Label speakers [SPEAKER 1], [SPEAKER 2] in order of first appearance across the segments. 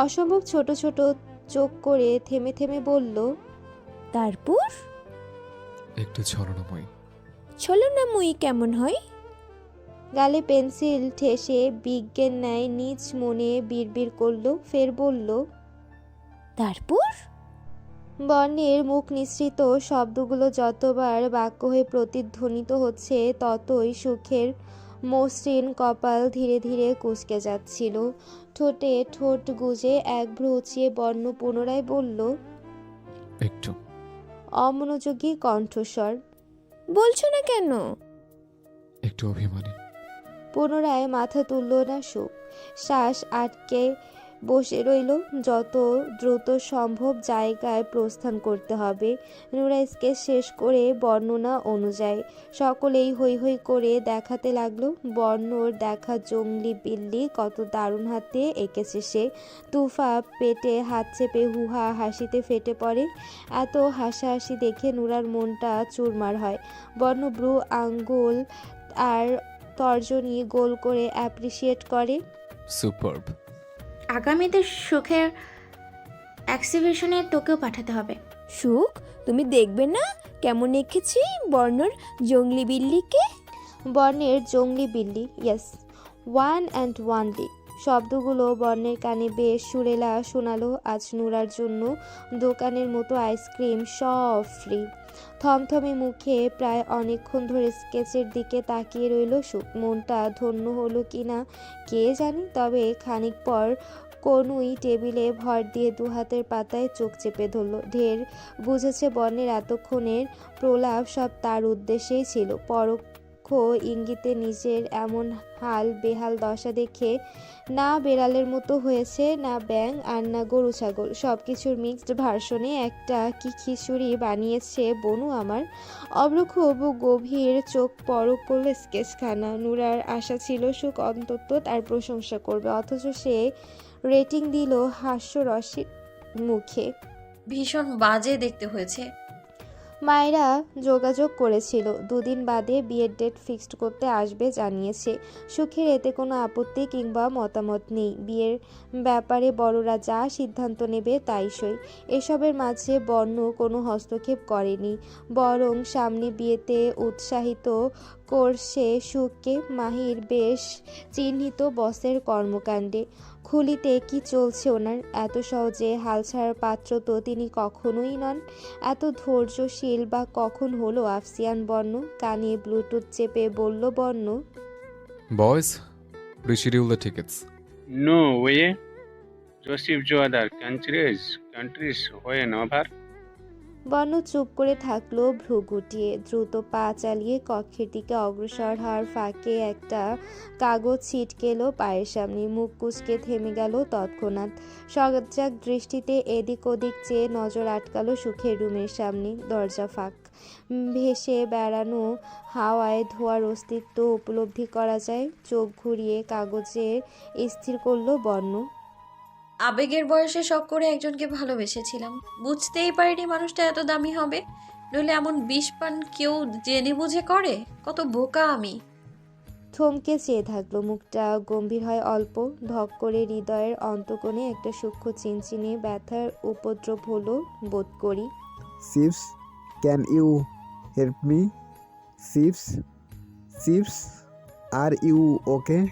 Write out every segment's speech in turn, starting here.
[SPEAKER 1] অসম্ভব ছোট ছোট চোখ করে থেমে থেমে বলল,
[SPEAKER 2] তারপর
[SPEAKER 3] একটু ছলনাময়ী।
[SPEAKER 2] ছলনাময়ী কেমন হয়?
[SPEAKER 1] গালে পেন্সিল ঠেসে বিজ্ঞের ন্যায় নিজ মনে বিড়বিড় করলো, ফের বলল,
[SPEAKER 2] তারপর
[SPEAKER 1] বর্ণের মুখ নিঃসৃত শব্দগুলো যতবার বাক্য হয়ে প্রতিধ্বনিত হচ্ছে ততই সুখের মসৃণ কপাল ধীরে ধীরে কুঁচকে যাচ্ছিল। ঠোঁটে ঠোঁট গুজে এক ভ্রু উঁচিয়ে বর্ণ পুনরায় বলল,
[SPEAKER 3] একটু।
[SPEAKER 1] অমনোযোগী কণ্ঠস্বর।
[SPEAKER 2] বলছো না কেন?
[SPEAKER 3] একটু অভিমানী।
[SPEAKER 1] পুনরায় মাথা তুলল না সুখ। শ্বাস আটকে বসে রইল। যত দ্রুত সম্ভব জায়গায় প্রস্থান করতে হবে। নুরা স্কেচ শেষ করে বর্ণনা অনুযায়ী সকলেই হৈ হৈ করে দেখাতে লাগলো। বর্ণর দেখা জংলি বিল্লি কত দারুণ হাতে এঁকেছে সে। তুফা পেটে হাত চেপে হুহা হাসিতে ফেটে পড়ে। এত হাসাহাসি দেখে নুরার মনটা চুরমার হয়। বর্ণ ব্রু আঙ্গুল আর তর্জনী গোল করে অ্যাপ্রিসিয়েট করে।
[SPEAKER 3] সুপারব।
[SPEAKER 4] আগামীতে সুখের এক্সিবিশনে তোকেও পাঠাতে হবে।
[SPEAKER 2] সুখ, তুমি দেখবে না কেমন এঁকেছি বর্ণর জংলি বিল্লিকে?
[SPEAKER 1] বর্ণের জংলি বিল্লি, ইয়েস, ওয়ান অ্যান্ড ওয়ানলি। শব্দগুলো বর্ণের কানে বেশ সুরেলা শোনালো। আজ নুরার জন্য দোকানের মতো আইসক্রিম সব ফ্রি। থমথমে মুখে প্রায় অনেকক্ষণ ধরে স্কেচের দিকে তাকিয়ে রইল সুখ। মনটা ধন্য হলো কিনা কে জানি, তবে খানিক পর কনুই টেবিলে ভর দিয়ে দুহাতের পাতায় চোখ চেপে ধরল। ঢের বুঝেছে বর্ণের এতক্ষণের প্রলাপ সব তার উদ্দেশ্যেই ছিল। পরোক্ষ ইঙ্গিতে নিজের এমন হাল বেহাল দশা দেখে না বেড়ালের মতো হয়েছে, না ব্যাঙ আর না গরু ছাগল, সব কিছুর মিক্সড ভার্সনে একটা কি খিচুড়ি বানিয়েছে বনু আমার। অব্রক্ষোভ গভীর চোখ পরক করল স্কেচখানা। নুরার আশা ছিল সুখ অন্তত তার প্রশংসা করবে, অথচ সে রেটিং দিল হাস্যরসের মুখে।
[SPEAKER 5] ভীষণ বাজে দেখতে হয়েছে।
[SPEAKER 1] মায়েরা যোগাযোগ করেছিল, দুদিন বাদে বিয়ের ডেট ফিক্সড করতে আসবে জানিয়েছে। সুখের এতে কোনো আপত্তি কিংবা মতামত নেই। বিয়ের ব্যাপারে বড়রা যা সিদ্ধান্ত নেবে তাই সই। এসবের মাঝে বর্ণ কোনো হস্তক্ষেপ করেনি, বরং সামনে বিয়েতে উৎসাহিত করছে সুখকে। মাহির বেশ চিহ্নিত বসের কর্মকাণ্ডে। খুলিতে কি চলছে ওনার, এত সহজে হাল ছাড়ার পাত্র তো তিনি কখনোই নন। এত ধৈর্যশীল বা কখন হলো আফসিয়ান বর্ণ? কানে ব্লুটুথ চেপে বলল বর্ণ,
[SPEAKER 3] boys, reschedule the tickets.
[SPEAKER 6] No way. Joseph to other countries when over.
[SPEAKER 1] বর্ণ চুপ করে থাকলো, ভ্রু গুটিয়ে। দ্রুত পা চালিয়ে কক্ষের দিকে অগ্রসর হওয়ার ফাঁকে একটা কাগজ ছিটকেলো পায়ের সামনে। মুখ কুঁচকে থেমে গেল তৎক্ষণাৎ। সজাগ দৃষ্টিতে এদিক ওদিক চেয়ে নজর আটকালো সুখের রুমের সামনে। দরজা ফাঁক, ভেসে বেড়ানো হাওয়ায় ধোঁয়ার অস্তিত্ব উপলব্ধি করা যায়। চোখ ঘুরিয়ে কাগজে স্থির করলো বর্ণ।
[SPEAKER 5] আবেগের বয়সে শখ করে একজনকে ভালোবেসেছিলাম, বুঝতেই পারিনি মানুষটা এত দামি হবে। নইলে এমন বিষ পান কেউ জেনে বুঝে করে? কত বোকা আমি।
[SPEAKER 1] থমকে চেয়ে থাকলো, মুখটা গম্ভীর হয় অল্প। ধক করে হৃদয়ের অন্তকোণে একটা সূক্ষ্ম চিনচিনে ব্যথার উপদ্রব হলো বোধ করি।
[SPEAKER 7] Chips, can you help me? Chips, are you okay?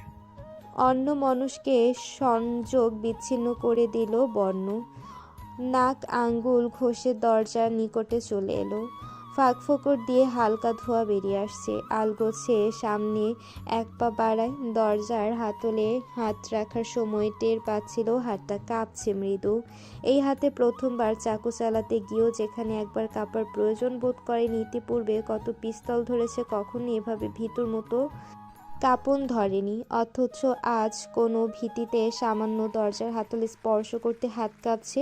[SPEAKER 1] অন্য মানুষকে সংযোগ বিচ্ছিন্ন করে দিল বর্ণ। নাক আঙ্গুল ঘষে দরজার নিকটে চলে এলো। ফাঁক ফোকর দিয়ে হালকা ধোঁয়া বেরিয়ে আসছে। আলগোছে সামনে এক পা বাড়ায়। দরজার হাতলে হাত রাখার সময় টের পাচ্ছিল হাতটা কাঁপছে মৃদু। এই হাতে প্রথমবার চাকু চালাতে গিয়েও যেখানে একবার কাঁপার প্রয়োজন বোধ করেনি, ইতিপূর্বে কত পিস্তল ধরেছে, কখনই এভাবে ভীতুর মতো কাঁপন ধরেনি। অথচ আজ কোনো ভীতিতে সামান্য দরজার হাতলে স্পর্শ করতে হাত কাঁপছে।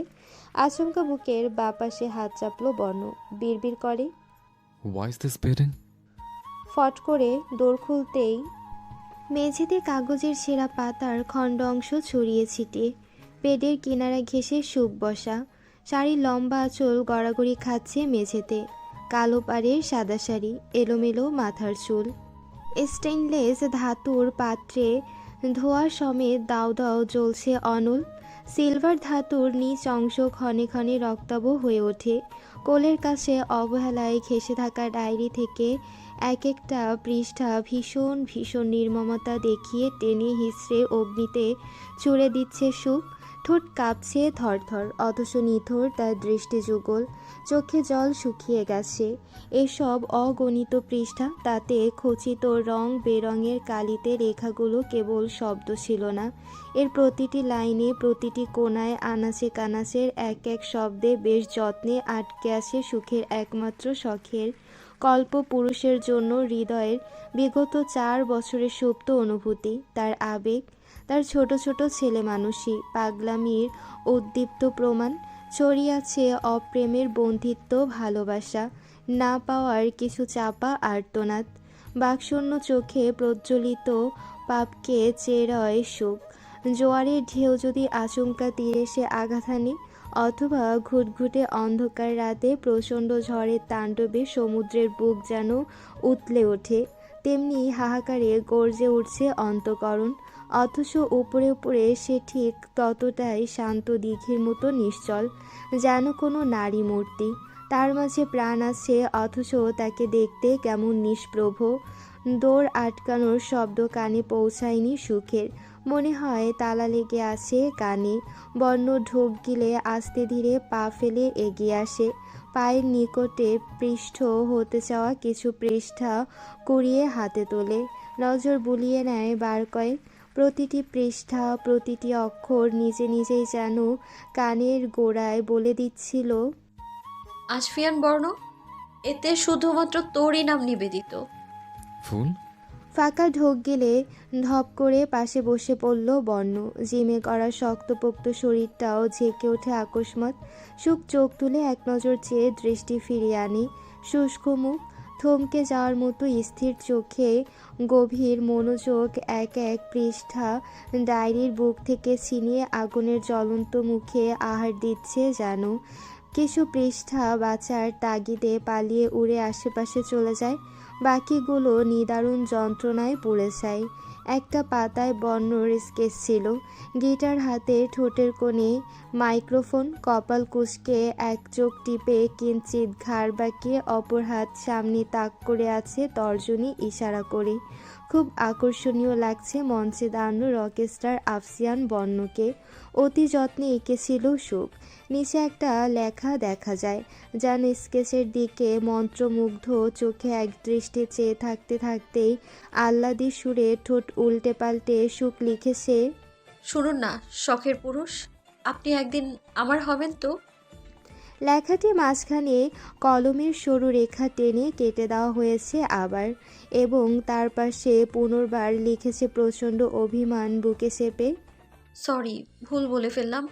[SPEAKER 1] আচমকা বুকের বাঁ পাশে হাত চাপলো বর্ণ। বিড়বিড় করে,
[SPEAKER 3] Why is this beating?
[SPEAKER 1] ফট করে ডোর খুলতেই মেঝেতে কাগজের ছেঁড়া পাতার খণ্ড অংশ ছড়িয়ে ছিটিয়ে। বেডের কিনারা ঘেঁষে সুখ বসা। শাড়ির লম্বা আঁচল গড়াগড়ি খাচ্ছে মেঝেতে। কালো পাড়ের সাদা শাড়ি, এলোমেলো মাথার চুল। স্টেনলেস ধাতুর পাত্রে ধোয়া সমেত দাও দাও জ্বলছে অনল। সিলভার ধাতুর নিচ অংশ ক্ষণে ক্ষণে রক্তাভ হয়ে ওঠে। কোলের কাছে অবহেলায় ঘেঁষে থাকা ডায়েরি থেকে এক একটা পৃষ্ঠা ভীষণ ভীষণ নির্মমতা দেখিয়ে টেনে হিসড়ে অগ্নিতে ছুঁড়ে দিচ্ছে সুখ। ঠোঁট কাঁপছে থরথর, অথচ নিথর তার দৃষ্টি যুগল, চোখে জল শুকিয়ে গেছে। এসব অগণিত পৃষ্ঠা, তাতে খচিত রং বেরঙের কালিতে রেখাগুলো কেবল শব্দ ছিল না, এর প্রতিটি লাইনে, প্রতিটি কোণায়, আনাচে কানাচের এক এক শব্দে বেশ যত্নে আটকে আছে সুখের একমাত্র শখের কল্প পুরুষের জন্য হৃদয়ের বিগত 4 বছরের সুপ্ত অনুভূতি, তার আবেগ, তার ছোট ছোট ছেলে মানুষই, পাগলামির উদ্দীপ্ত প্রমাণ। ছড়িয়ে আছে অপ্রেমের বন্ধিত্ব, ভালোবাসা, না পাওয়ার কিছু চাপা আর্তনাদ। বাকশূন্য চোখে প্রজ্বলিত পাপকে চেরয় সুখ। জোয়ারের ঢেউ যদি আচমকা তীরে সে আঘাত হানে, অথবা ঘুটঘুটে অন্ধকার রাতে প্রচণ্ড ঝড়ের তাণ্ডবে সমুদ্রের বুক যেন উতলে ওঠে, তেমনি হাহাকারে গর্জে উঠছে অন্তঃকরণ। অথচ উপরে উপরে সে ঠিক ততটাই শান্ত দিঘির মতো নিশ্চল, যেন কোনো নারী মূর্তি। তার মাঝে প্রাণ আছে, অথচ তাকে দেখতে কেমন নিষ্প্রভ। দৌড় আটকানোর শব্দ কানে পৌঁছায়নি সুখের, মনে হয় তালা লেগে আছে কানে। বর্ণ ঢোক গিলে আস্তে ধীরে পা ফেলে এগিয়ে আসে, পায়ের নিকটে পৃষ্ঠ হতে চাওয়া কিছু পৃষ্ঠা কুড়িয়ে হাতে তোলে, নজর বুলিয়ে নেয় বার কয়েক। প্রতিটি পৃষ্ঠা, প্রতিটি অক্ষর নিজে নিজেই যেন কানের গোড়ায় বলে দিচ্ছিল,
[SPEAKER 5] আসফিয়ান বর্ণ, এতে শুধুমাত্র তোরই নাম নিবেদিত।
[SPEAKER 3] ফুল?
[SPEAKER 1] ফাঁকা ঢোক গেলে ধপ করে পাশে বসে পড়ল বর্ণ। জিমে করা শক্তপোক্ত শরীরটাও ঝেঁকে ওঠে আকস্মাৎ। সুখ চোখ তুলে এক নজর চেয়ে দৃষ্টি ফিরিয়ে আনে, শুষ্ক মুখ, থমকে যাওয়ার মতো স্থির চোখে গভীর মনোযোগ, এক এক পৃষ্ঠা ডায়েরির বুক থেকে ছিনিয়ে আগুনের জ্বলন্ত মুখে আহার দিচ্ছে যেন। কিছু পৃষ্ঠা বাঁচার তাগিদে পালিয়ে উড়ে আশেপাশে চলে যায়, বাকিগুলো নিদারুণ যন্ত্রণায় পুড়ে যায়। একটা পাতায় বর্ণর স্কেচ ছিল, গিটার হাতে, ঠোঁটের কোণে মাইক্রোফোন, কপাল কুঁচকে এক চোখ টিপে কিঞ্চিত ঘাড় বাঁকিয়ে অপর হাত সামনে তাক করে আছে তর্জনী ইশারা করে। খুব আকর্ষণীয় লাগছে মঞ্চে দাঁড়ানো রকস্টার আফসিয়ান বর্ণকে। অতি যত্নে এঁকেছিল সুখ। নিচে একটা লেখা দেখা যায়, যেন স্কেচের দিকে মন্ত্রমুগ্ধ চোখে একদৃষ্টে চেয়ে থাকতে থাকতেই আহ্লাদি সুরে ঠোঁট উল্টে পাল্টে সুখ লিখেছে,
[SPEAKER 5] শুনুন না শখের পুরুষ, আপনি একদিন আমার হবেন তো?
[SPEAKER 1] লেখাটি মাঝখানে কলমের সরু রেখা টেনে কেটে দেওয়া হয়েছে আবার, এবং তার পাশে পুনর্বার লিখেছে প্রচণ্ড অভিমান বুকে চেপে,
[SPEAKER 5] সরি, ভুল বলে ফেললাম।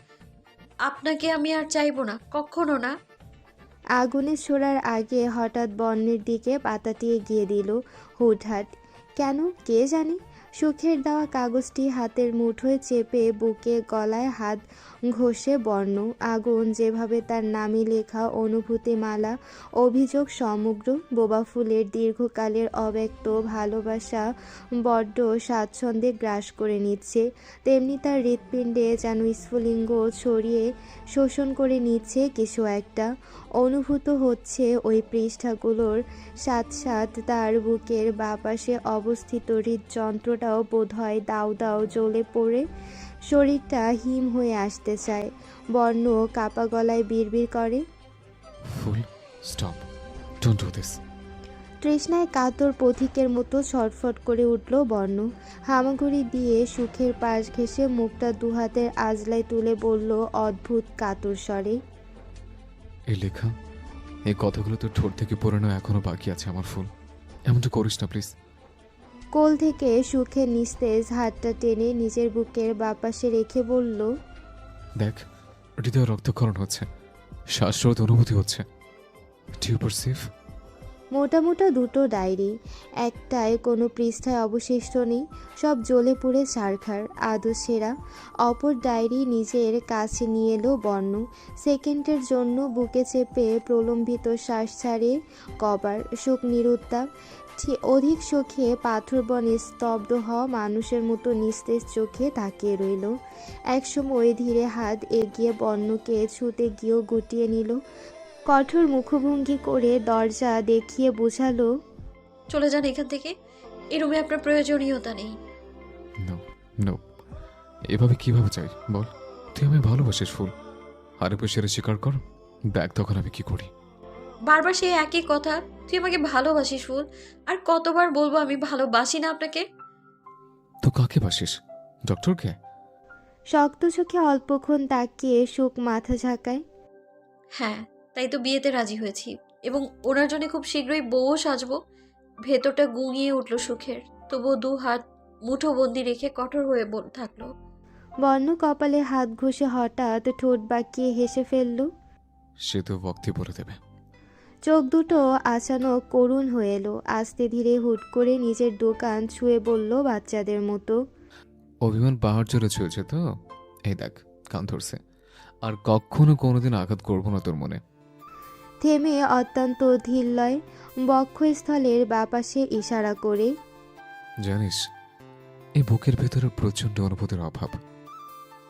[SPEAKER 5] আপনাকে আমি আর চাইবো না, কখনো না।
[SPEAKER 1] আগুনে ছোড়ার আগে হঠাৎ বর্ণের দিকে পাতাটি এগিয়ে দিল হুটহাট। কেন কে জানে? সুখের দেওয়া কাগজটি হাতের মুঠোয় চেপে বুকে গলায় হাত ঘষে বর্ণ। আগুন যেভাবে তার নামে লেখা অনুভূতিমালা, অভিযোগ সমগ্র, বোবা ফুলের দীর্ঘকালের অব্যক্ত ভালোবাসা বড্ড স্বাচ্ছন্দ্যে গ্রাস করে নিচ্ছে, তেমনি তার হৃৎপিণ্ডে যেন স্ফুলিঙ্গ ছড়িয়ে শোষণ করে নিচ্ছে কিছু একটা। অনুভূত হচ্ছে ওই পৃষ্ঠাগুলোর সাথে সাথে তার বুকের বাঁ পাশে অবস্থিত হৃদযন্ত্রটাও বোধহয় দাউ দাউ জ্বলে পড়ে শরীরটা হিম হয়ে আসতে চায়। বর্ণ কাপা গলায় বিড়বিড় করে,
[SPEAKER 3] ফুল, স্টপ, ডোন্ট ডু দিস।
[SPEAKER 1] তৃষ্ণায় কাতর পথিকের মতো ছটফট করে উঠল বর্ণ। হামাগুড়ি দিয়ে সুখের পাশ ঘেঁষে মুখটা দুহাতের আজলায় তুলে বলল অদ্ভুত কাতর স্বরে,
[SPEAKER 3] এই লেখা, এই কথাগুলো তো ঠোঁট থেকে পড়ানো এখনো বাকি আছে আমার ফুল। এমনটা করিস না প্লিজ।
[SPEAKER 1] কোল থেকে সুখের নিস্তেজ হাতটা টেনে নিজের বুকের বাপাশে রেখে বলল,
[SPEAKER 3] দেখ, হৃদয় রক্তক্ষরণ হচ্ছে, শ্বাসরোধ অনুভূতি হচ্ছে। Do you perceive?
[SPEAKER 1] মোটা মোটা দুটো ডায়েরি, একটায় কোনো পৃষ্ঠায় অবশিষ্ট নেই, সব জ্বলে পুড়ে ছারখার, আদৌ সেরা। অপর ডায়েরি নিজের কাছে নিয়ে এলো বর্ণ। সেকেন্ডের জন্য বুকে চেপে প্রলম্বিত শ্বাস ছাড়ে কবার। সুখ নিরুত্তাপ, অধিক চোখে পাথর বনে স্তব্ধ হওয়া মানুষের মতো নিস্তেজ চোখে তাকিয়ে রইল। একসময় ধীরে হাত এগিয়ে বর্ণকে ছুতে গিয়েও গুটিয়ে নিল। কঠোর মুখভঙ্গি করে দরজা দেখিয়ে বোঝালো,
[SPEAKER 5] চলে যান এখান থেকে, এই রুমে আপনার প্রয়োজনীয়তা নেই।
[SPEAKER 3] নো নো, এভাবে কিভাবে চাই বল? তুই আমায় ভালোবাসিস ফুল, আরে সেরে স্বীকার কর। দেখ তখন আমি কি করি।
[SPEAKER 5] বারবার সেই একই কথা, তুই আমাকে ভালোবাসিস ফুল। আর কতবার বলবো আমি ভালোবাসি না আপনাকে?
[SPEAKER 3] তো কাকে বাসিস? ডক্টরকে?
[SPEAKER 1] শক্ত চোখে অল্পক্ষণ তাকিয়ে সুখ মাথা ঝাঁকায়।
[SPEAKER 5] হ্যাঁ, তাই তো বিয়েতে রাজি হয়েছি এবং ওনার জন্য খুব শীঘ্রই বউও সাজবো। ভেতরটা গুঙিয়ে উঠল সুখের, তবুও 2 হাত মুঠোবন্দি রেখে কঠোর হয়ে থাকলো।
[SPEAKER 1] বর্ণ কপালে হাত ঘষে হঠাৎ ঠোঁট বাঁকিয়ে হেসে ফেলল।
[SPEAKER 3] সে তো বক্তি বলে দেবে।
[SPEAKER 1] চোখ দুটো আচানক করুণ হয়ে এলো। আস্তে ধীরে হুট করে নিজের দোকান ছুঁয়ে বলল বাচ্চাদের মতো,
[SPEAKER 3] অভিমান পাহাড় চড়ে ছুঁয়েছে তো, এই দেখ কান ধরছে। আর কখনো কোনোদিন আঘাত করবো না তোর মনে।
[SPEAKER 1] থেমে অত্যন্ত ধীর লয় বক্ষস্থলের বাপাশে ইশারা করে,
[SPEAKER 3] জানিস, এই বুকের ভেতরে প্রচণ্ড অনুভূতির অভাব।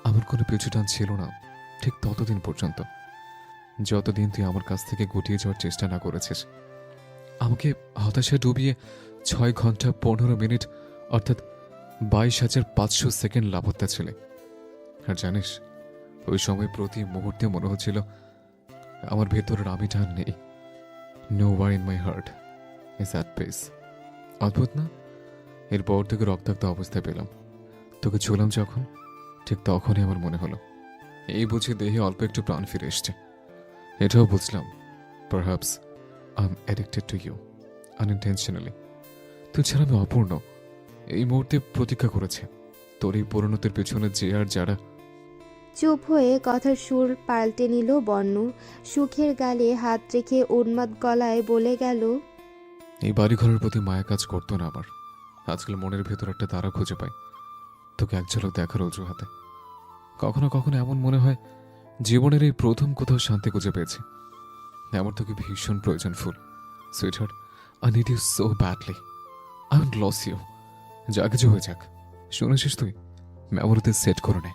[SPEAKER 3] আমার কোনো পিছুটান ছিল না ঠিক ততদিন পর্যন্ত, যতদিন তুই আমার কাছ থেকে গুটিয়ে যাওয়ার চেষ্টা না করেছিস। আমাকে হতাশায় ডুবিয়ে 6 ঘন্টা 15 মিনিট অর্থাৎ 22,500 সেকেন্ড লাপত্তা ছিলে। আর জানিস, ওই সময় প্রতি মুহূর্তে মনে হচ্ছিল আমার ভেতরের আমিটা আর নেই। No war in my heart is at peace. অদ্ভুত না? এরপর থেকে রক্তাক্ত অবস্থায় পেলাম তোকে ছুলাম যখন, ঠিক তখনই আমার মনে হলো এই বুঝে দেহে অল্প একটু প্রাণ ফিরে এসছে। এটাও বুঝলাম perhaps I am addicted to you unintentionally. তুই ছাড়া আমি অপূর্ণ। এই মুহূর্তে প্রতীক্ষা করেছে তোর এই পরিণতির পেছনে যে আর যারা।
[SPEAKER 1] চুপ হয়ে কথার সুর পাল্টে নিল বর্ণ। সুখের গালে হাত রেখে উন্মাদ গলায় বলে গেল,
[SPEAKER 3] এই বাড়িঘরের প্রতি মায়া কাজ করতো না আমার। আজকাল মনের ভেতর একটা তারা খুঁজে পাই তোকে এক ঝলক দেখার অজুহাতে। কখনো কখনো এমন মনে হয় জীবনের এই প্রথম কোথাও শান্তি খুঁজে পেয়েছি। আমার তোকে ভীষণ প্রয়োজন ফুল। Sweetheart, I need you so badly. I want lose you. যা কিছু হয়ে যাক, শুনেছিস তুই, মেমোরিতে সেট করে নে।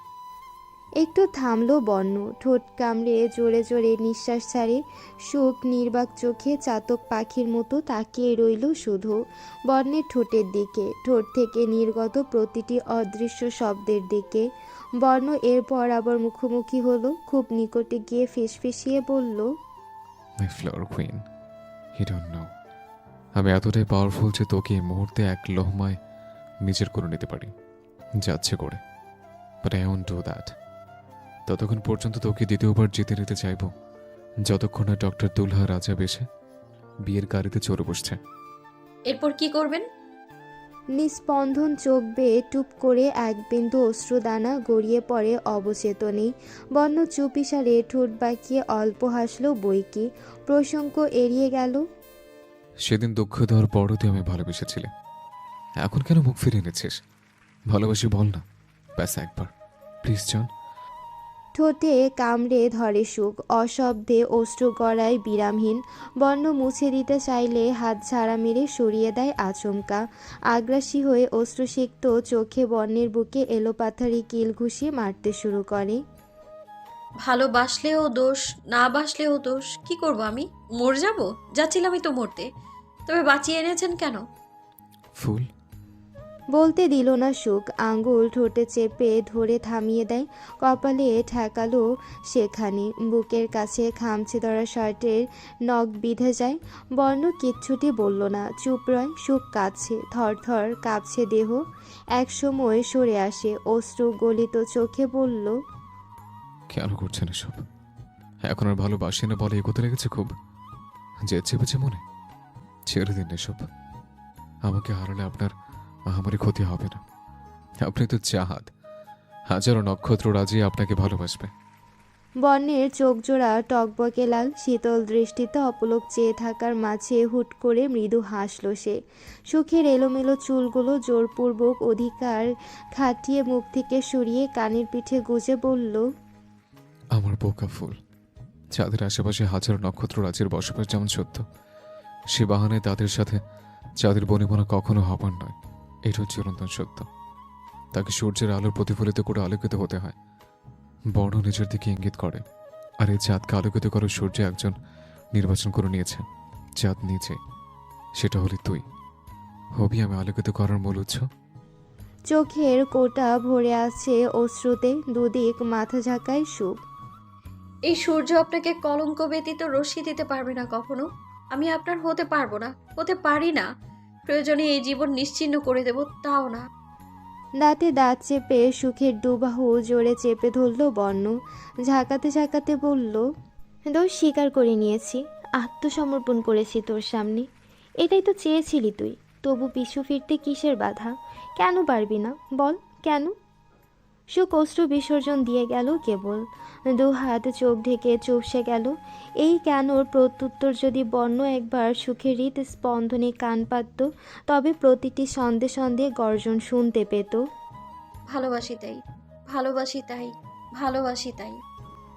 [SPEAKER 1] একটু থামলো বর্ণ। ঠোঁট কামড়ে জোরে জোরে নিঃশ্বাস ছাড়ে। সুখ নির্বাক চোখে চাতক পাখির মতো তাকিয়ে রইল শুধু বর্ণের ঠোঁটের দিকে, ঠোঁট থেকে নির্গত প্রতিটি অদৃশ্য শব্দের দিকে। বর্ণ এরপর আবার মুখোমুখি হলো, খুব নিকটে গিয়ে ফিসফিসিয়ে বলল,
[SPEAKER 3] my flower queen, you don't know আমি এতটাই পাওয়ারফুল যে তোকে এই মুহূর্তে এক লহমায় নিজের করে নিতে পারি যাচ্ছে করে। But I won't do that. ততক্ষণ পর্যন্ত তোকে দ্বিতীয়বার জিতে নিতে চাইব যতক্ষণ না ডক্টর দুলহা রাজা বেশে বিয়ের গাড়িতে চড়ে বসছে।
[SPEAKER 5] এরপর কি করবেন?
[SPEAKER 1] নিস্পন্দন চোখ বেয়ে টুপ করে এক বিন্দু অশ্রুদানা গড়িয়ে পড়ে অবচেতনেই। বর্ণ চুপিসারে ঠোঁট বাঁকিয়ে অল্প হাসল বইকি। প্রসঙ্গ এড়িয়ে গেল।
[SPEAKER 3] সেদিন দুঃখ দেওয়ার পরও তুই আমায় ভালোবেসেছিলি, এখন কেন মুখ ফিরিয়ে নিচ্ছিস? ভালোবাসি বল না, ব্যাস একবার প্লিজ জন।
[SPEAKER 1] ঠোঁটে কামড়ে ধরে সুখ, অশব্দে অশ্রু গড়ায় বিরামহীন। বর্ণ মুছে দিতে চাইলে হাত ঝাড়া মেরে সরিয়ে দেয় আচমকা। আগ্রাসী হয়ে অশ্রুসিক্ত চোখে বর্ণের বুকে এলোপাথারি কিল ঘুষিয়ে মারতে শুরু করে।
[SPEAKER 5] ভালোবাসলেও দোষ, না বাসলেও দোষ। কি করব আমি? মরে যাব? যাচ্ছিলামই তো মরতে, তবে বাঁচিয়ে এনেছেন কেন?
[SPEAKER 3] ফুল
[SPEAKER 1] বলতে দিল না সুখ, আঙ্গুল ঠোঁটে চেপে ধরে থামিয়ে দেয়। কপালে ঠেকালো সেখানে, বুকের কাছে খামচে ধরা শার্টের নখ বিঁধে যায়। বর্ণ কিচ্ছুটি বলল না, চুপ রয়। সুখ কাঁদছে, থরথর কাঁপছে দেহ। এক সময় সরে আসে, অশ্রু গলিত চোখে বলল,
[SPEAKER 3] কেন করছেন এসব? এখন আর ভালোবাসি না বলে এগোতে লেগেছে খুব, যে চেপেছে মনে। ছেড়ে দিন এসব। আমাকে হারালে আপনার আমারই ক্ষতি হবে না। আপনি তো চাঁদ, হাজারো নক্ষত্র রাজি আপনাকে ভালোবাসবে।
[SPEAKER 1] বর্ণের চোখ জোড়া টকবকে লাল, শীতল দৃষ্টিতে অপলক চেয়ে থাকার মাঝে হুট করে মৃদু হাসল সে। সুখের এলোমেলো চুলগুলো জোরপূর্বক অধিকার খাটিয়ে মুখ থেকে সরিয়ে কানের পিঠে গুজে বলল,
[SPEAKER 3] আমার বোকা ফুল, চাঁদের আশেপাশে হাজারো নক্ষত্র রাজ্যের বসবাস যেমন সত্য, সে বাহানায় তাদের সাথে চাঁদের বনিবনা কখনো হবার নয়, এটা চিরন্তন সত্য। তাকে সূর্যের আলোর প্রতিফলিত করে আলোকিত হতে হয়। বর্ণ নিজের দিকে ইঙ্গিত করে, আর এই চাঁদকে আলোকিত করার সূর্য একজন নির্বাচন করে নিয়েছে, চাঁদ নিচে, সেটা হলি তুই। হবি আমি আলোকিত করার মূল উৎস।
[SPEAKER 1] চোখের কোটা ভরে আছে অশ্রুতে, দুদিক মাথা ঝাঁকায় সুখ।
[SPEAKER 5] এই সূর্য আপনাকে কলঙ্ক ব্যতীত রশ্মি দিতে পারবে না কখনো। আমি আপনার হতে পারবো না, হতে পারি না। প্রয়োজনে এই জীবন নিশ্চিহ্ন করে দেব, তাও না।
[SPEAKER 1] দাঁতে দাঁত চেপে সুখের দুবাহু জোরে চেপে ধরল বর্ণ, ঝাঁকাতে ঝাঁকাতে বলল, দোষ স্বীকার করে নিয়েছি, আত্মসমর্পণ করেছি তোর সামনে। এটাই তো চেয়েছিলি তুই, তবু পিছু ফিরতে কিসের বাধা? কেন পারবি না বল, কেন? সুখ অশ্রু বিসর্জন দিয়ে গেল কেবল, দু হাত চোখ ঢেকে চুপসে গেল। এই কেনর প্রত্যুত্তর যদি বর্ণ একবার সুখের হৃদ স্পন্দনে কান পাতত, তবে প্রতিটি সন্ধে সন্ধে গর্জন শুনতে পেত।
[SPEAKER 5] ভালোবাসি তাই, ভালোবাসি তাই, ভালোবাসি তাই।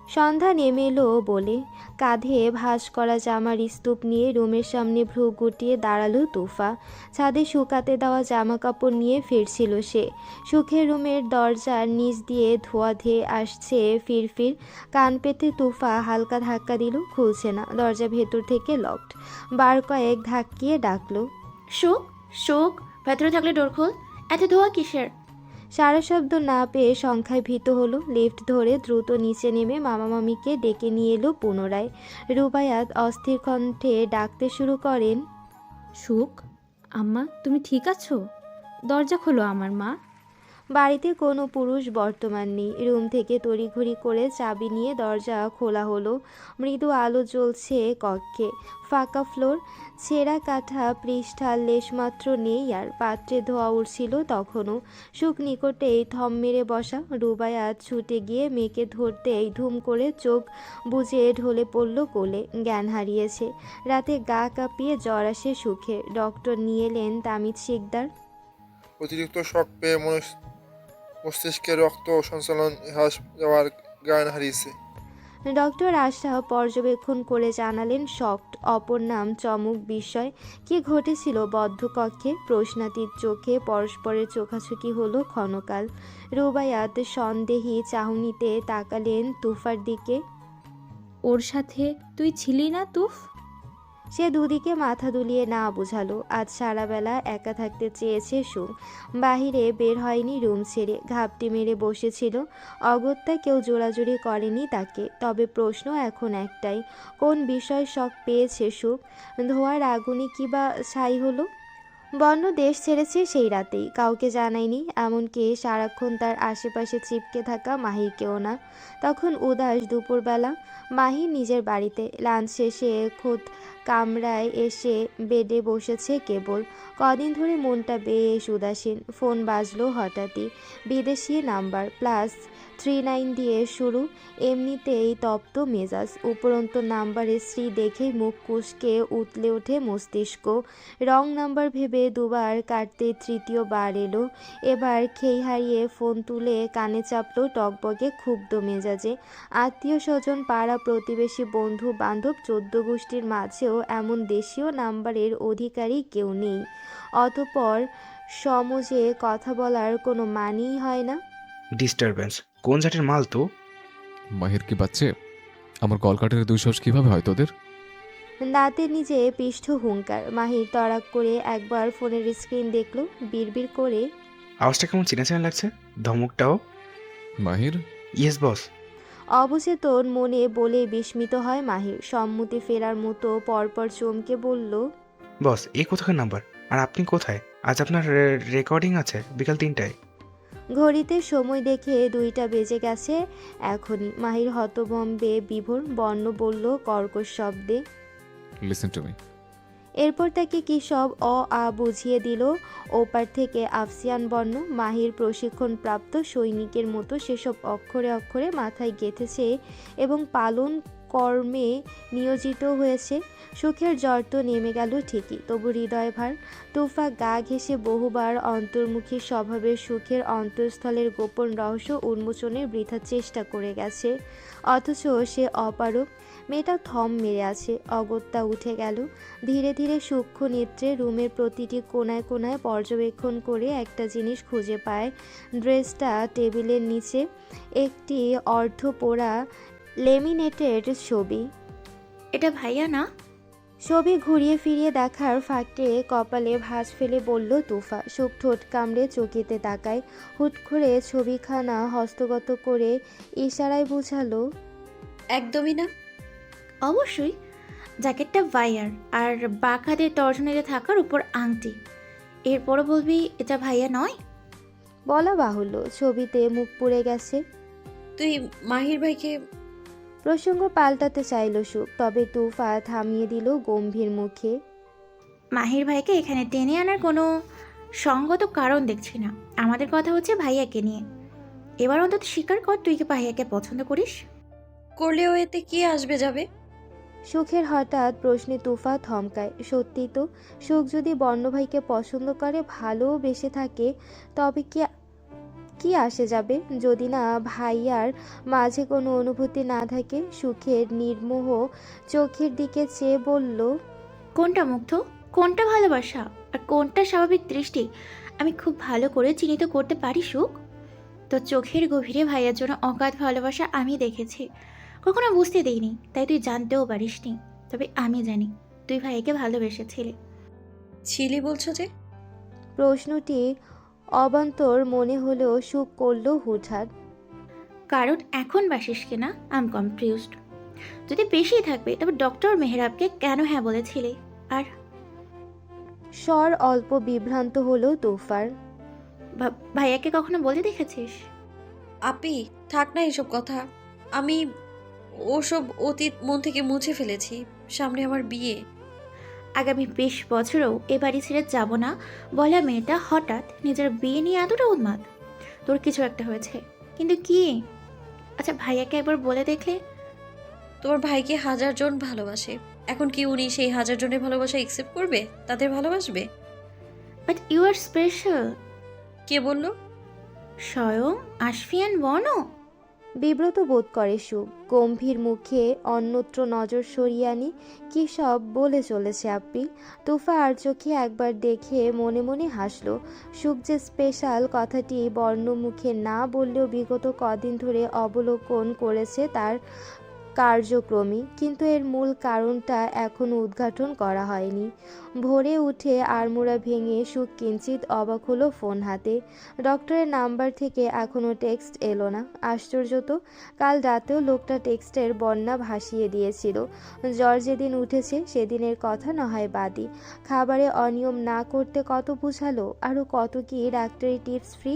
[SPEAKER 1] সন্ধ্যা নেমে এলো বলে কাঁধে ভাঁজ করা জামার স্তূপ নিয়ে রুমের সামনে ভ্রু গুটিয়ে দাঁড়ালো তুফা। ছাদে শুকাতে দেওয়া জামা কাপড় নিয়ে ফিরছিল সে। সুখের রুমের দরজার নিচ দিয়ে ধোয়া ধেয়ে আসছে ফিরফির। কান পেতে তুফা হালকা ধাক্কা দিল, খুলছে না। দরজা ভেতর থেকে লকড। বার কয়েক ধাক্কিয়ে ডাকলো,
[SPEAKER 4] সুখ, সুখ, ভেতরে থাকলে ডোর খোল। এত ধোয়া কিসের?
[SPEAKER 1] সারা শব্দ না পেয়ে সংখ্যায় ভীত হলো। লিফট ধরে দ্রুত নিচে নেমে মামা মামিকে ডেকে নিয়ে এলো পুনরায়। রুবায়াত অস্থির কণ্ঠে ডাকতে শুরু করেন,
[SPEAKER 8] সুখ, আম্মা তুমি ঠিক আছো? দরজা খোলো আমার মা।
[SPEAKER 1] বাড়িতে কোনো পুরুষ বর্তমান নেই। রুম থেকে তড়িঘড়ি করে চাবি নিয়ে দরজা খোলা হলো। মৃদু আলো জ্বলছে কক্ষে। ফাঁকা ফ্লোর, ছেঁড়া কাঠা পৃষ্ঠা লেশমাত্র নেই আর। পাত্রে ধোয়া উঠছিল তখনও। সুখ নিকটেই থম মেরে বসা। রুবায়াত ছুটে গিয়ে মেয়েকে ধরতেই ধুম করে চোখ বুজে ঢলে পড়ল কোলে। জ্ঞান হারিয়েছে। রাতে গা কাঁপিয়ে জ্বর আসে সুখের। ডক্টর নিয়ে এলেন তামিদ শিকদার।
[SPEAKER 9] অতিরিক্ত শক পেয়ে মস্তিষ্কে রক্ত সঞ্চালন হ্রাস যাওয়ার জ্ঞান হারিয়েছে।
[SPEAKER 1] ডক্টর আশা পর্যবেক্ষণ করে জানালেন শকড। অপর নাম চমক বিস্ময়। কি ঘটেছিল বদ্ধ কক্ষে? প্রশ্নাতীত চোখে পরস্পরের চোখাচোখি হলো ক্ষণকাল। রুবায়াত সন্দেহী চাহনিতে তাকালেন তুফার দিকে।
[SPEAKER 8] ওর সাথে তুই ছিলি না তুফ?
[SPEAKER 1] সে দুদিকে মাথা দুলিয়ে না বুঝালো। আজ সারাবেলা একা থাকতে চেয়েছে সুখ। বাহিরে বের হয়নি রুম ছেড়ে। ঘাপটি মেরে বসেছিল। অগত্যা কেউ জোরাজুরি করেনি তাকে। তবে প্রশ্ন এখন একটাই, কোন বিষয় শখ পেয়েছে সুখ? ধোয়ার আগুনে কি বা ছাই হলো? বন্য দেশ ছেড়েছে সেই রাতেই, কাউকে জানায়নি, এমনকি সারাক্ষণ তার আশেপাশে চিপকে থাকা মাহিকেও না। তখন উদাস দুপুরবেলা। মাহি নিজের বাড়িতে। লাঞ্চ শেষে খোদ কামরায় এসে বেডে বসেছে কেবল। কদিন ধরে মনটা বেশ উদাসীন। ফোন বাজলো হঠাৎই। বিদেশি নাম্বার, +39 দিয়ে শুরু। এমনিতেই তপ্ত মেজাজ, উপরন্ত নাম্বারে শ্রী দেখেই মুখ কুঁচকে উতলে ওঠে মস্তিষ্ক। রং নাম্বার ভেবে দুবার কাটতে তৃতীয়বার এলো। এবার খেই হারিয়ে ফোন তুলে কানে চাপলো টকবগে ক্ষুব্ধ মেজাজে। আত্মীয় স্বজন, পাড়া প্রতিবেশী, বন্ধু বান্ধব, 14 গোষ্ঠীর মাঝেও এমন দেশীয় নাম্বারের অধিকারী কেউ নেই। অতঃপর সমঝে কথা বলার কোনো মানেই হয় না।
[SPEAKER 10] ডিস্টারবেন্স কোন জাতের মাল তো?
[SPEAKER 3] মাহির কি বাচ্চে? আমার কলকাতার দুঃসাহস কিভাবে হয় তোদের?
[SPEAKER 1] দাঁতে নিজে পৃষ্ঠ হুঙ্কার। মাহির তড়াক করে একবার ফোনের স্ক্রিন দেখলো, বিড়বিড় করে,
[SPEAKER 10] আওয়াজটা কেমন চেনা চেনা লাগছে, ধমকটাও।
[SPEAKER 3] মাহির?
[SPEAKER 10] Yes boss.
[SPEAKER 1] অবচেতন মনে বলে বিস্মিত হয় মাহির। সম্মতি ফেরার মতো পরপর চমকে বলল,
[SPEAKER 10] বস এই কোথাকার নাম্বার? আর আপনি কোথায়? আজ আপনার রেকর্ডিং আছে বিকাল 3টায়।
[SPEAKER 1] ঘড়িতে সময় দেখে 2টা বেজে গেছে এখনই। মাহির হতভম্বে বিভোর। বর্ণ বলল কর্কশ শব্দে,
[SPEAKER 3] লিসেন টু মি।
[SPEAKER 1] এরপর তাকে কি সব আ বুঝিয়ে দিল ওপার থেকে আফসিয়ান বর্ণ। মাহির প্রশিক্ষণপ্রাপ্ত সৈনিকের মতো সেসব অক্ষরে অক্ষরে মাথায় গেঁথেছে এবং পালন কর্মে নিয়োজিত হয়েছে। সুখের জ্বর তো নেমে গেল ঠিকই, তবু হৃদয়ভার। তুফা গা ঘেঁষে বহুবার অন্তর্মুখী স্বভাবের সুখের অন্তঃস্থলের গোপন রহস্য উন্মোচনের বৃথা চেষ্টা করে গেছে, অথচ সে অপারগ। মেয়েটা থম মেরে আছে। অগত্যা উঠে গেল। ধীরে ধীরে সূক্ষ্ম নেত্রে রুমের প্রতিটি কোণায় কোণায় পর্যবেক্ষণ করে একটা জিনিস খুঁজে পায়। ড্রেসটা টেবিলের নিচে, একটি অর্ধপোড়া লেমিনেটেড ছবি।
[SPEAKER 4] এটা ভাইয়া না?
[SPEAKER 1] ছবি ঘুরিয়ে ফিরিয়ে দেখার ফাঁকে কপালে ভাঁজ ফেলে বলল তুফা। সুখ ঠোঁট কামড়ে চকিতে তাকায়। হুট করে ছবিখানা হস্তগত করে ইশারায় বুঝালো,
[SPEAKER 5] একদমই না।
[SPEAKER 4] অবশ্যই। জ্যাকেটটা ভাইয়ার, আর বাঁক হাতের তর্জনীতে থাকার উপর আংটি। এরপরও বলবি এটা ভাইয়া নয়?
[SPEAKER 1] বলা বাহুল্য, ছবিতে মুখ পুড়ে গেছে।
[SPEAKER 5] তুই মাহির ভাইকে
[SPEAKER 1] প্রসঙ্গ পাল্টাতে চাইল সুখ, তবে তুফা থামিয়ে দিল গম্ভীর মুখে।
[SPEAKER 4] মাহির ভাইকে এখানে টেনে আনার কোনো সঙ্গত কারণ দেখছি না। আমাদের কথা হচ্ছে ভাইয়াকে নিয়ে। এবার অন্তত স্বীকার কর তুই কি ভাইয়াকে পছন্দ করিস।
[SPEAKER 5] করলেও এতে কি আসবে যাবে?
[SPEAKER 1] সুখের হঠাৎ প্রশ্নে তুফা থমকায়। সত্যি তো, সুখ যদি বর্ণভাইকে পছন্দ করে, ভালোবেসে থাকে, তবে কি কি আসে যাবে যদি না ভাইয়ার মাঝে কোনো অনুভূতি না থাকে? সুখের নির্মোহ চোখের দিকে চেয়ে বলল,
[SPEAKER 4] কোনটা মুগ্ধ, কোনটা ভালোবাসা, আর কোনটা স্বাভাবিক দৃষ্টি আমি খুব ভালো করে চিহ্নিত করতে পারি সুখ। তো চোখের গভীরে ভাইয়ার জন্য অগাধ ভালোবাসা আমি দেখেছি, কখনো বুঝতে দিইনি, তাই তুই জানতেও পারিসনি। তবে আমি জানি তুই ভাইয়াকে ভালোবেসেছিলি।
[SPEAKER 5] ছিলি বলছো যে?
[SPEAKER 1] প্রশ্নটি অবান্তর মনে হলেও সুখ করল হুটহাট।
[SPEAKER 4] কারণ এখন বাসিস কিনা আই এম কনফিউজড। যদি বেশি থাকবে তবে ডক্টর মেহরাবকে কেন হ্যাঁ বলেছিলি? আর
[SPEAKER 1] স্বর অল্প বিভ্রান্ত হলো তুফার।
[SPEAKER 4] ভাইয়াকে কখনো বলে দেখেছিস?
[SPEAKER 5] আপি, থাক না এসব কথা। আমি ওসব অতীত মন থেকে মুছে ফেলেছি। সামনে আমার বিয়ে।
[SPEAKER 4] আগামী 20 বছরেও এ বাড়ি ছেড়ে যাব না বলা মেয়েটা হঠাৎ নিজের বিয়ে নিয়ে এতটা উন্মাদ। তোর কিছু একটা হয়েছে, কিন্তু কি? আচ্ছা ভাইয়াকে একবার বলে দেখলে।
[SPEAKER 5] তোমার ভাইকে 1000 জন ভালোবাসে। এখন কি উনি সেই 1000 জনের ভালোবাসা একসেপ্ট করবে? তাদের ভালোবাসবে?
[SPEAKER 4] But you are special.
[SPEAKER 5] কে বলল?
[SPEAKER 4] স্বয়ং আশফিয়ান বর্ণ।
[SPEAKER 1] বিব্রত বোধ করে সুখ। গম্ভীর মুখে অন্যত্র নজর সরিয়ে আনি। কী সব বলে চলেছে আপ্পি? তুফা আর চোখে একবার দেখে মনে মনে হাসল। সুখ যে স্পেশাল কথাটি বর্ণমুখে না বললেও বিগত কদিন ধরে অবলোকন করেছে তার কার্যক্রমে, কিন্তু এর মূল কারণটা এখনও উদ্ঘাটন করা হয়নি। ভোরে উঠে আড়মোড়া ভেঙে সুখ কিঞ্চিত অবাক হলো ফোন হাতে। ডক্টরের নাম্বার থেকে এখনও টেক্সট এলো না। আশ্চর্য তো, কাল রাতেও লোকটা টেক্সটের বন্যা ভাসিয়ে দিয়েছিল। জ্বর যেদিন উঠেছে সেদিনের কথা না হয় বাদই, খাবারে অনিয়ম না করতে কত বুঝালো, আরও কত কি ডাক্তারি টিপস ফ্রি।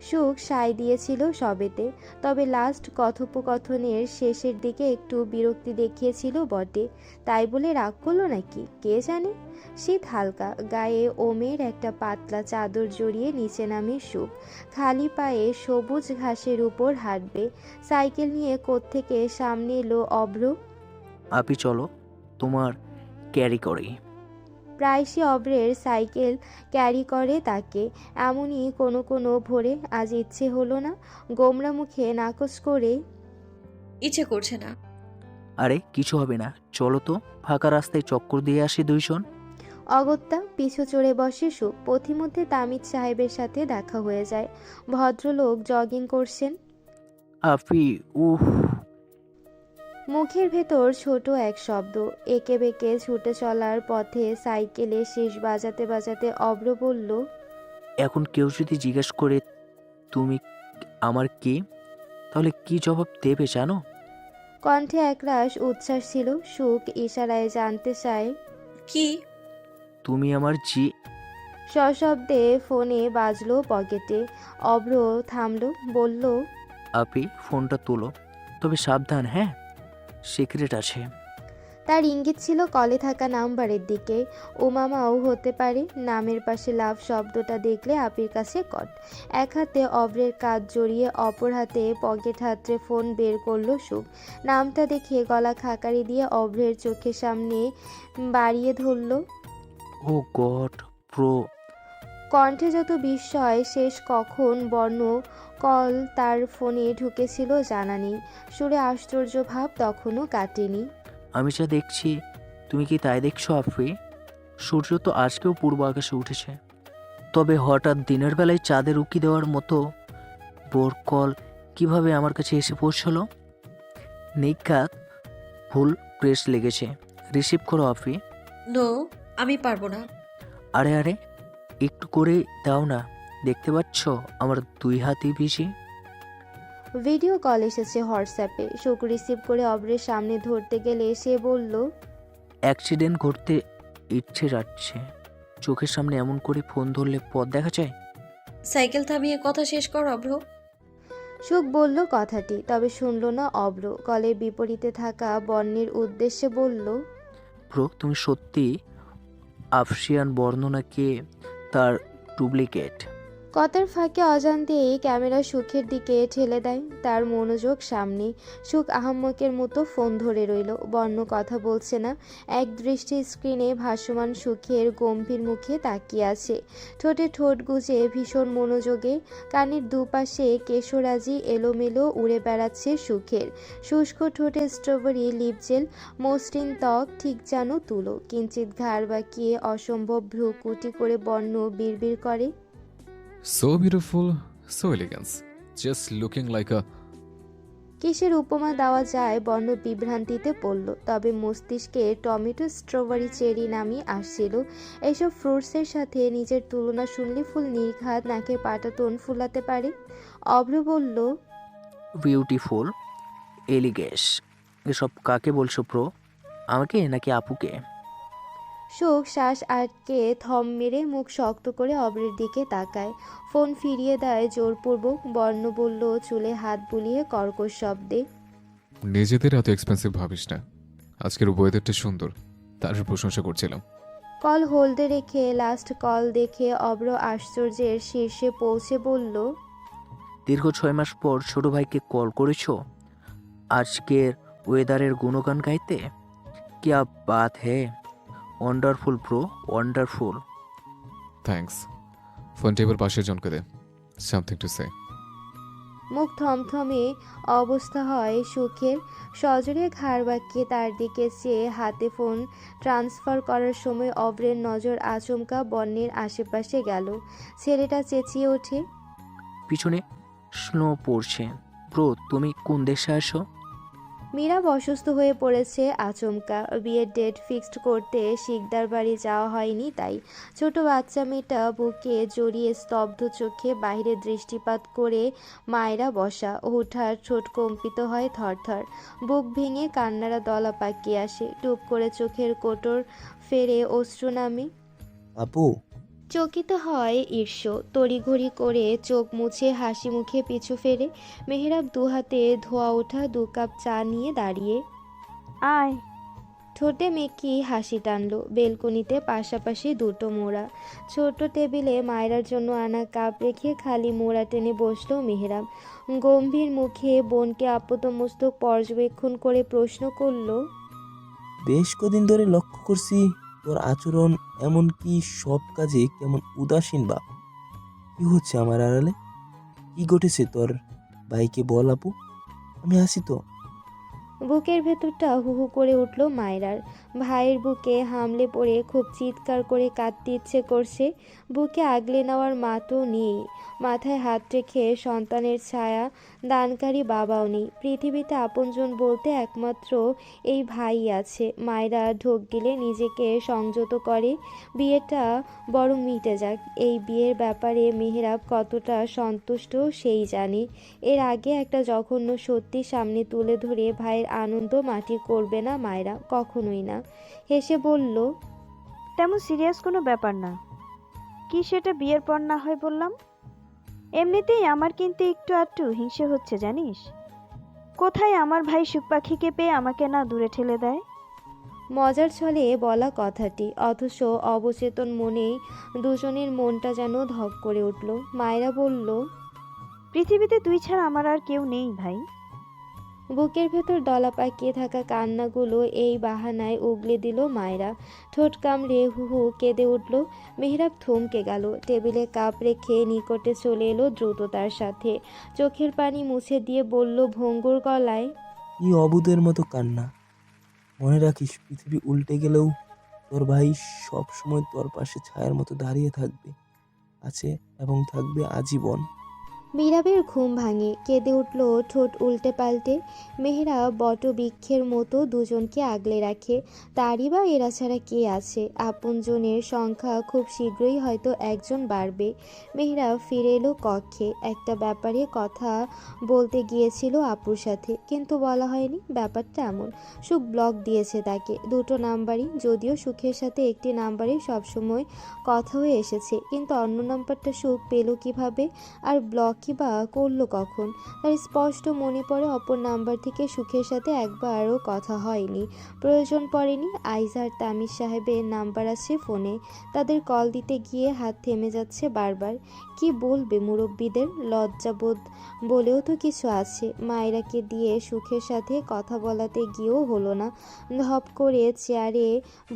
[SPEAKER 1] সুখ সায় দিয়েছিল সবেতে, তবে লাস্ট কথোপকথনের শেষের দিকে একটু বিরক্তি দেখিয়েছিল বটে। তাই বলে রাগ করলো নাকি কে জানে। শীত হালকা, গায়ে ওমের একটা পাতলা চাদর জড়িয়ে নিচে নামে সুখ। খালি পায়ে সবুজ ঘাসের উপর হাঁটবে। সাইকেল নিয়ে কোত্থেকে সামনে এলো অভ্র।
[SPEAKER 11] আপি চলো, তোমার ক্যারি করি।
[SPEAKER 1] প্রায়শই অভ্রের সাইকেল ক্যারি করে তাকে। এমনই কোনো কোনো ভোরে আজ ইচ্ছে হলো না। গোমরা মুখে নাকচ করে,
[SPEAKER 5] ইচ্ছে করছে না।
[SPEAKER 11] আরে কিছু হবে না, চলো তো, ফাঁকা রাস্তায় চক্কর দিয়ে আসি দুইজন।
[SPEAKER 1] অগত্যা পিছু চড়ে বসে সুখ। পথিমধ্যে তামিদ সাহেবের সাথে দেখা হয়ে যায়। ভদ্রলোক জগিং করছেন।
[SPEAKER 11] আপি উহ।
[SPEAKER 1] মুখের ভেতর ছোট এক শব্দ। একে বেঁকে ছুটে চলার পথে সাইকেলে শীষ বাজাতে বাজাতে অভ্র বলল,
[SPEAKER 11] এখন কেউ যদি জিজ্ঞেস করে তুমি আমার কে, তাহলে কি জবাব দেবে জানো?
[SPEAKER 1] কণ্ঠে একরাশ উচ্ছ্বাস ছিল। সুখ ইশারায় জানতে চায়,
[SPEAKER 5] কি?
[SPEAKER 11] তুমি আমার
[SPEAKER 1] সশব্দে ফোনে বাজলো পকেটে। অভ্র থামল, বলল,
[SPEAKER 11] আপি ফোনটা তোলো, তবে সাবধান, হ্যাঁ, সিক্রেট আছে।
[SPEAKER 1] তার ইঙ্গিত ছিল কলে থাকা নাম্বারের দিকে। উমামাও হতে পারে। নামের পাশে লাভ শব্দটা দেখলে আপির কাছে কট। এক হাতে অব্রের কাঁধ জড়িয়ে অপর হাতে পকেট হাতড়ে ফোন বের করলো সুখ। নামটা দেখে গলা খাকারি দিয়ে অব্রের চোখের সামনে বাড়িয়ে ধরল।
[SPEAKER 11] ও গড প্রো।
[SPEAKER 1] কণ্ঠে যত বিস্ময়, শেষ কখন বর্ণ কল তার ফোনে ঢুকেছিল জানা নেই। সুরে আশ্চর্য ভাব তখনও কাটেনি।
[SPEAKER 11] আমি যা দেখছি তুমি কি তাই দেখছো আফরি? সূর্য তো আজকেও পূর্ব আকাশে উঠেছে, তবে হঠাৎ দিনের বেলায় চাঁদের উকি দেওয়ার মতো বোর কল কিভাবে আমার কাছে এসে পৌঁছলো? নিঘাত ভুল প্রেস লেগেছে। রিসিভ করো আফরি।
[SPEAKER 5] নো, আমি পারবো না।
[SPEAKER 11] আরে আরে একটু করে দাও না, দেখতে পাচ্ছ আমার 2 হাতই বিজি।
[SPEAKER 1] ভিডিও কল এসেছে হোয়াটসঅ্যাপে। সুখ রিসিভ করে অব্রের সামনে ধরতে গেলে সে বলল,
[SPEAKER 11] অ্যাক্সিডেন্ট ঘটতে ইচ্ছে যাচ্ছে। চোখের সামনে এমন করে ফোন ধরলে পথ দেখা যায়?
[SPEAKER 5] সাইকেল থামিয়ে কথা শেষ কর অভ্র।
[SPEAKER 1] সুখ বলল কথাটি, তবে শুনল না অব্র। কলের বিপরীতে থাকা বর্ণের উদ্দেশ্যে বলল,
[SPEAKER 11] ব্রো তুমি সত্যি আফ্রিয়ান বর্ণনাকে তার ডুপ্লিকেট?
[SPEAKER 1] কথার ফাঁকে অজান্তেই ক্যামেরা সুখের দিকে ঠেলে দেয়। তার মনোযোগ সামনে। সুখ আহাম্মকের মতো ফোন ধরে রইল। বর্ণ কথা বলছে না, এক দৃষ্টি স্ক্রিনে ভাসমান সুখের গম্ভীর মুখে তাকিয়ে আছে। ঠোঁটে ঠোঁট গুজে ভীষণ মনোযোগে। কানের দুপাশে কেশরাজি এলোমেলো উড়ে বেড়াচ্ছে সুখের। শুষ্ক ঠোঁটে স্ট্রবেরি লিপজেল, মসৃণ ত্বক ঠিক যেন তুলো। কিঞ্চিত ঘাড় বাঁকিয়ে অসম্ভব ভ্রুকুটি করে বর্ণ বিড়বিড় করে,
[SPEAKER 3] So beautiful, so elegant. Just looking like a...
[SPEAKER 1] কিসের উপমা দেওয়া যায় বর্ণ বিভ্রান্তিতে পড়ল। তবে মস্তিষ্কে টমেটো, স্ট্রবেরি, চেরি নামই আসছিল। এইসব ফ্রুটসের সাথে নিজের তুলনা শুনলে ফুল নির্ঘাত নাকে পাটাতন ফুলাতে পারে। অভ্র বলল,
[SPEAKER 11] বিউটিফুল, এলিগেস, এসব কাকে বলছো প্রো? আমাকে নাকি আপুকে?
[SPEAKER 1] সুখ শ্বাস আটকে থম মেরে মুখ শক্ত করে অভ্রের দিকে তাকায়। ফোন ফিরিয়ে দেয় জোরপূর্বক। বর্ণ বলল চুলে হাত বুলিয়ে কর্কশ শব্দে,
[SPEAKER 3] নিজেদের এত এক্সপেন্সিভ ভাবিস না। আজকের ওয়েদারটা সুন্দর, তার প্রশংসা করছিলাম।
[SPEAKER 1] কল হোল্ডে রেখে লাস্ট কল দেখে অভ্র আশ্চর্যের শীর্ষে পৌঁছে বলল,
[SPEAKER 11] দীর্ঘ 6 মাস পর ছোট ভাইকে কল করেছো আজকের ওয়েদারের গুণগান গাইতে? क्या बात है, ওয়ান্ডারফুল ব্রো, ওয়ান্ডারফুল।
[SPEAKER 3] থ্যাঙ্কস। ফোনটা এবার পাশের জনকে দে। Something to say.
[SPEAKER 1] মুখ থমথমে অবস্থা হয় সুখের। সজোরে ঘাড় বাঁকিয়ে তার দিকে চেয়ে হাতে ফোন ট্রান্সফার করার সময় অভ্রের নজর আচমকা বন্যের আশেপাশে গেল। ছেলেটা চেঁচিয়ে ওঠে,
[SPEAKER 11] পিছনে স্নো পড়ছে। ব্রো তুমি কোন দেশে আসো?
[SPEAKER 1] মীরা অসুস্থ হয়ে পড়েছে আচমকা। বিয়ের ডেট ফিক্সড করতে শিকদার বাড়ি যাওয়া হয়নি, তাই ছোট বাচ্চা মেয়েটা বুকে জড়িয়ে স্তব্ধ চোখে বাইরে দৃষ্টিপাত করে মায়েরা বসা। হুঠার ঠোঁট কম্পিত হয় থরথর, বুক ভেঙে কান্নারা দলা পাকিয়ে আসে। টুপ করে চোখের কোটর ফেরে অশ্রু নামে।
[SPEAKER 7] আপু,
[SPEAKER 1] চকিত হয় ঈর্ষ, তড়িঘড়ি করে চোখ মুছে হাসি মুখে পিছু ফেরে। মেহরাব দুহাতে ধোয়া ওঠা 2 কাপ চা নিয়ে দাঁড়িয়ে।
[SPEAKER 8] আয়।
[SPEAKER 1] ঠোঁটে মেকি হাসি টানলো। বেলকনিতে পাশাপাশি 2টো মোড়া। ছোট টেবিলে মায়রার জন্য আনা কাপ রেখে খালি মোড়া টেনে বসলো মেহরাব। গম্ভীর মুখে বোনকে আপাতমস্তক পর্যবেক্ষণ করে প্রশ্ন করলো,
[SPEAKER 12] বেশ কদিন ধরে লক্ষ্য করছি তোর আচরণ, এমনকি সব কাজে কেমন উদাসীন ভাব। কি হচ্ছে আমার আড়ালে? কি ঘটেছে তোর ভাইকে বল আপু, আমি আসি তো।
[SPEAKER 1] বুকের ভেতরটা হু হু করে উঠল মায়রার। ভাইয়ের বুকে হামলে পড়ে খুব চিৎকার করে কাঁদতে ইচ্ছে করছে। বুকে আগলে নেওয়ার মাতও নেই। মাথায় হাত রেখে সন্তানের ছায়া দানকারী বাবাও নেই। পৃথিবীতে আপনজন বলতে একমাত্র এই ভাই আছে। মায়রা ঢোক গিলে নিজেকে সংযত করে। বিয়েটা বরং মিটে যাক। এই বিয়ের ব্যাপারে মেহরাব কতটা সন্তুষ্ট সেই জানে। এর আগে একটা জঘন্য সত্যি সামনে তুলে ধরে ভাইয়ের আনন্দ মাটি করবে না মায়রা, কখনোই না। হেসে বলল,
[SPEAKER 8] তেমন সিরিয়াস কোনো ব্যাপার না। কি সেটা বিয়ের পর না হয় বললাম। এমনিতেই আমার কিন্তু একটু আধটু হিংসে হচ্ছে জানিস। কোথায় আমার ভাই সুখ পাখিকে পেয়ে আমাকে না দূরে ঠেলে দেয়।
[SPEAKER 1] মজার ছলে বলা কথাটি, অথচ অবচেতন মনেই দুজনের মনটা যেন ধক করে উঠল। মায়েরা বলল,
[SPEAKER 8] পৃথিবীতে তুই ছাড়া আমার আর কেউ নেই ভাই।
[SPEAKER 1] বুকের ভেতর দলা পাকিয়ে থাকা কান্নাগুলো এই বাহানায় উগলে দিল মায়েরা। ঠোঁট কামড়ে হু হু কেঁদে উঠল। মেহরাব থমকে গেল। টেবিলে কাপ রেখে নিকটে চলে এলো দ্রুততার সাথে। চোখের পানি মুছে দিয়ে বলল ভঙ্গুর গলায়,
[SPEAKER 12] কি অবুধের মতো কান্না। মনে রাখিস, পৃথিবী উল্টে গেলেও তোর ভাই সব সময় তোর পাশে ছায়ার মতো দাঁড়িয়ে থাকবে, আছে এবং থাকবে আজীবন।
[SPEAKER 1] মীরাবের ঘুম ভাঙে, কেঁদে উঠল ঠোঁট উল্টে পাল্টে। মেহরাব বটবৃক্ষের মতো দুজনকে আগলে রাখে। তারই বা এরা ছাড়া কে আছে? আপনজনের সংখ্যা খুব শীঘ্রই হয়তো একজন বাড়বে। মেহরাব ফিরে এলো কক্ষে। একটা ব্যাপারে কথা বলতে গিয়েছিল আপুর সাথে, কিন্তু বলা হয়নি। ব্যাপারটা এমন, সুখ ব্লক দিয়েছে তাকে। দুটো নাম্বারই, যদিও সুখের সাথে একটি নাম্বারে সবসময় কথা হয়ে এসেছে, কিন্তু অন্য নাম্বারটা সুখ পেল কিভাবে? আর ব্লক বা করলো কখন? তার স্পষ্ট মনে পড়ে অপর নাম্বার থেকে সুখের সাথে একবারও কথা হয়নি, প্রয়োজন পড়েনি। আইজার তামির সাহেবের নাম্বার আছে ফোনে, তাদের কল দিতে গিয়ে হাত থেমে যাচ্ছে বারবার। কি বলবে মুরব্বিদের? লজ্জাবোধ বলেও তো কিছু আছে। মায়েরাকে দিয়ে সুখের সাথে কথা বলাতে গিয়েও হলো না। ধপ করে চেয়ারে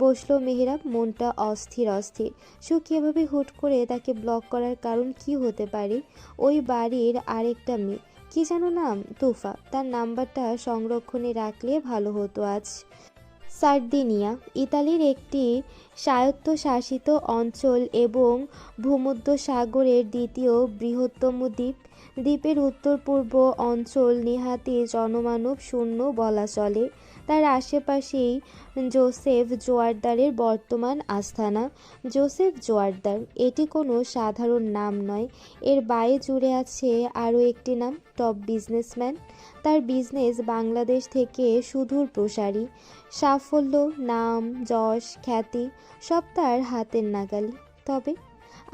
[SPEAKER 1] বসলো মেহরাব, মনটা অস্থির অস্থির। সুখ এভাবে হুট করে তাকে ব্লক করার কারণ কি হতে পারে? ওই বাড়ির আরেকটা মেয়ে, কি যেন নাম, তুফা, তার নাম্বারটা সংরক্ষণে রাখলে ভালো হতো আজ। সার্দিনিয়া ইতালির একটি স্বায়ত্তশাসিত অঞ্চল এবং ভূমধ্য সাগরের দ্বিতীয় বৃহত্তম দ্বীপ। দ্বীপের উত্তর পূর্ব অঞ্চল নেহাতি জনমানব শূন্য বলা চলে। তার আশেপাশেই জোসেফ জোয়ারদারের বর্তমান আস্তানা। জোসেফ জোয়ারদার, এটি কোনো সাধারণ নাম নয়। এর বায়ে জুড়ে আছে আরও একটি নাম, টপ বিজনেসম্যান। তার বিজনেস বাংলাদেশ থেকে সুদূর প্রসারী। সাফল্য, নাম, যশ, খ্যাতি সব তার হাতের নাগালি। তবে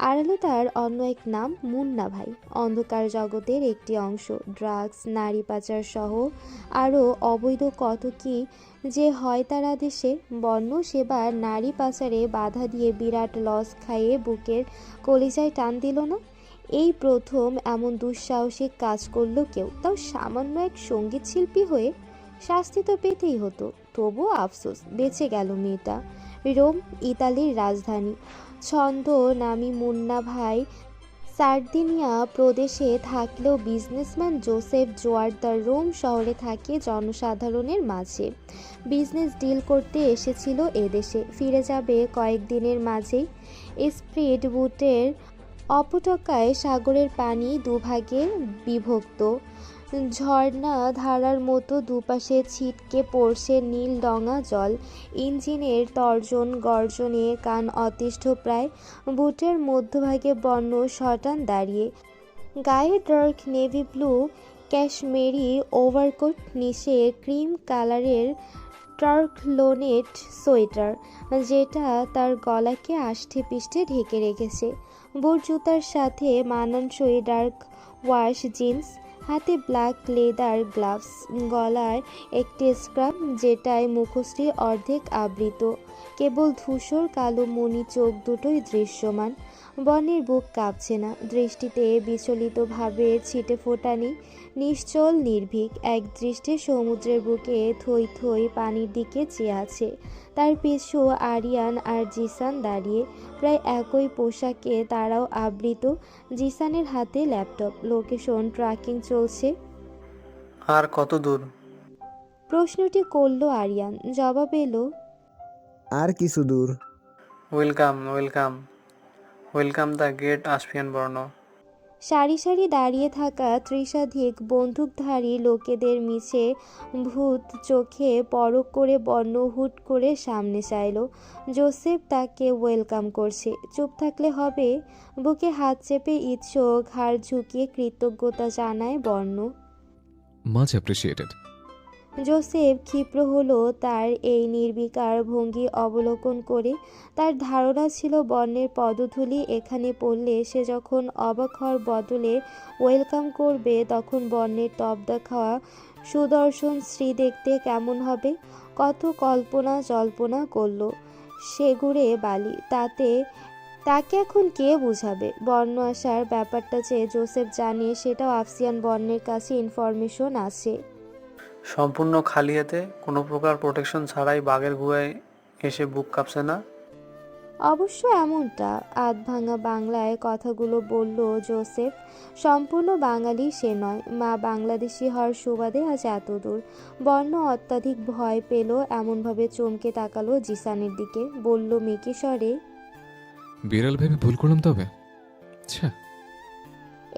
[SPEAKER 1] আড়ালে তার অন্য এক নাম, মুন্না ভাই। অন্ধকার জগতের একটি অংশ। ড্রাগস, নারী পাচার সহ আরও অবৈধ কত কি যে হয় তার আদেশে। বর্ণ সেবার নারী পাচারে বাধা দিয়ে বিরাট লস খাইয়ে বুকের কলিজায় টান দিল না? এই প্রথম এমন দুঃসাহসিক কাজ করলো কেউ, তাও সামান্য এক সঙ্গীত শিল্পী হয়ে। শাস্তি তো পেতেই হতো, তবুও আফসোস, বেঁচে গেল মেয়েটা। রোম ইতালির রাজধানী। ছন্দ নামি মুন্না ভাই সার্দিনিয়া প্রদেশে থাকলেও বিজনেসম্যান জোসেফ জোয়ারদার রোম শহরে থাকে জনসাধারণের মাঝে। বিজনেস ডিল করতে এসেছিল এদেশে, ফিরে যাবে কয়েকদিনের মাঝেই। স্পিড বুটের অপটকায় সাগরের পানি দুভাগে বিভক্ত। ঝর্ণা ধারার মতো দুপাশে ছিটকে পড়ছে নীল রঙা জল। ইঞ্জিনের তর্জন গর্জনে কান অতিষ্ঠ প্রায়। বুটের মধ্যভাগে বর্ণ শটান দাঁড়িয়ে, গায়ে ডার্ক নেভি ব্লু ক্যাশমেরি ওভারকোট, নিচে ক্রিম কালারের টার্কলোনেট সোয়েটার, যেটা তার গলাকে আষ্টে পিষ্টে ঢেকে রেখেছে। বুট জুতার সাথে মানানসই ডার্ক ওয়াশ জিন্স, হাতে ব্ল্যাক লেদার গ্লাভস, গলায় একটি স্ক্রাব যেটায় মুখশ্রী অর্ধেক আবৃত। কেবল ধূসর কালো মণি চোখ দুটোই দৃশ্যমান। বনের বুক কাঁপছে না, দৃষ্টিতে বিচলিতভাবে ছিটে ফোটানি, নিশ্চল নির্ভীক এক দৃষ্টে সমুদ্রের বুকে থই থই পানির দিকে চেয়ে আছে। তার পিছু আরিয়ান আর জিসান দাঁড়িয়ে, প্রায় একই পোশাকে তারাও আবৃত। জিসানের হাতে ল্যাপটপ, লোকেশন ট্র্যাকিং চলছে।
[SPEAKER 13] আর কত দূর?
[SPEAKER 1] প্রশ্নটি করল আরিয়ান, জবাব এলো,
[SPEAKER 7] আর কিছু দূর।
[SPEAKER 13] Welcome welcome welcome the gate Asfiyan Borno.
[SPEAKER 1] সারি সারি দাঁড়িয়ে থাকা ত্রিশাধিক বন্দুকধারী লোকেদের মিছে ভূত চোখে পরক করে বর্ণ হুট করে সামনে চাইল। জোসেফ তাকে ওয়েলকাম করছে, চুপ থাকলে হবে? বুকে হাত চেপে ইচ্ছুক ঘাড় ঝুঁকিয়ে কৃতজ্ঞতা জানায় বর্ণ।
[SPEAKER 3] Much appreciated.
[SPEAKER 1] জোসেফ ক্ষিপ্র হলো তার এই নির্বিকার ভঙ্গি অবলোকন করে। তার ধারণা ছিল বর্ণের পদধূলি এখানে পড়লে সে যখন অবাক হওয়ার বদলে ওয়েলকাম করবে, তখন বর্ণের তবদা খাওয়া সুদর্শন স্ত্রী দেখতে কেমন হবে, কত কল্পনা জল্পনা করলো সে ঘুরে বালি। তাকে এখন কে বুঝাবে? বর্ণ আসার ব্যাপারটা যে জোসেফ জানে সেটাও আফসিয়ান বর্ণের কাছে ইনফরমেশন আছে।
[SPEAKER 13] সম্পূর্ণ খালি হাতে, কোনো প্রকার প্রোটেকশন ছাড়াই বাঘের গুহায় এসে বুক কাঁপছে না?
[SPEAKER 1] অবশ্য এমনটা আধভাঙা বাংলায় কথাগুলো বলল জোসেফ। সম্পূর্ণ বাঙালি সে নয়, মা বাংলাদেশি হওয়ার সুবাদে আজ এতদূর। বর্ণ অত্যাধিক ভয় পেল, এমনভাবে চমকে তাকালো জিসানের দিকে, বলল মেকি স্বরে,
[SPEAKER 3] বিড়াল ভেবে ভুল করলাম তবে। আচ্ছা,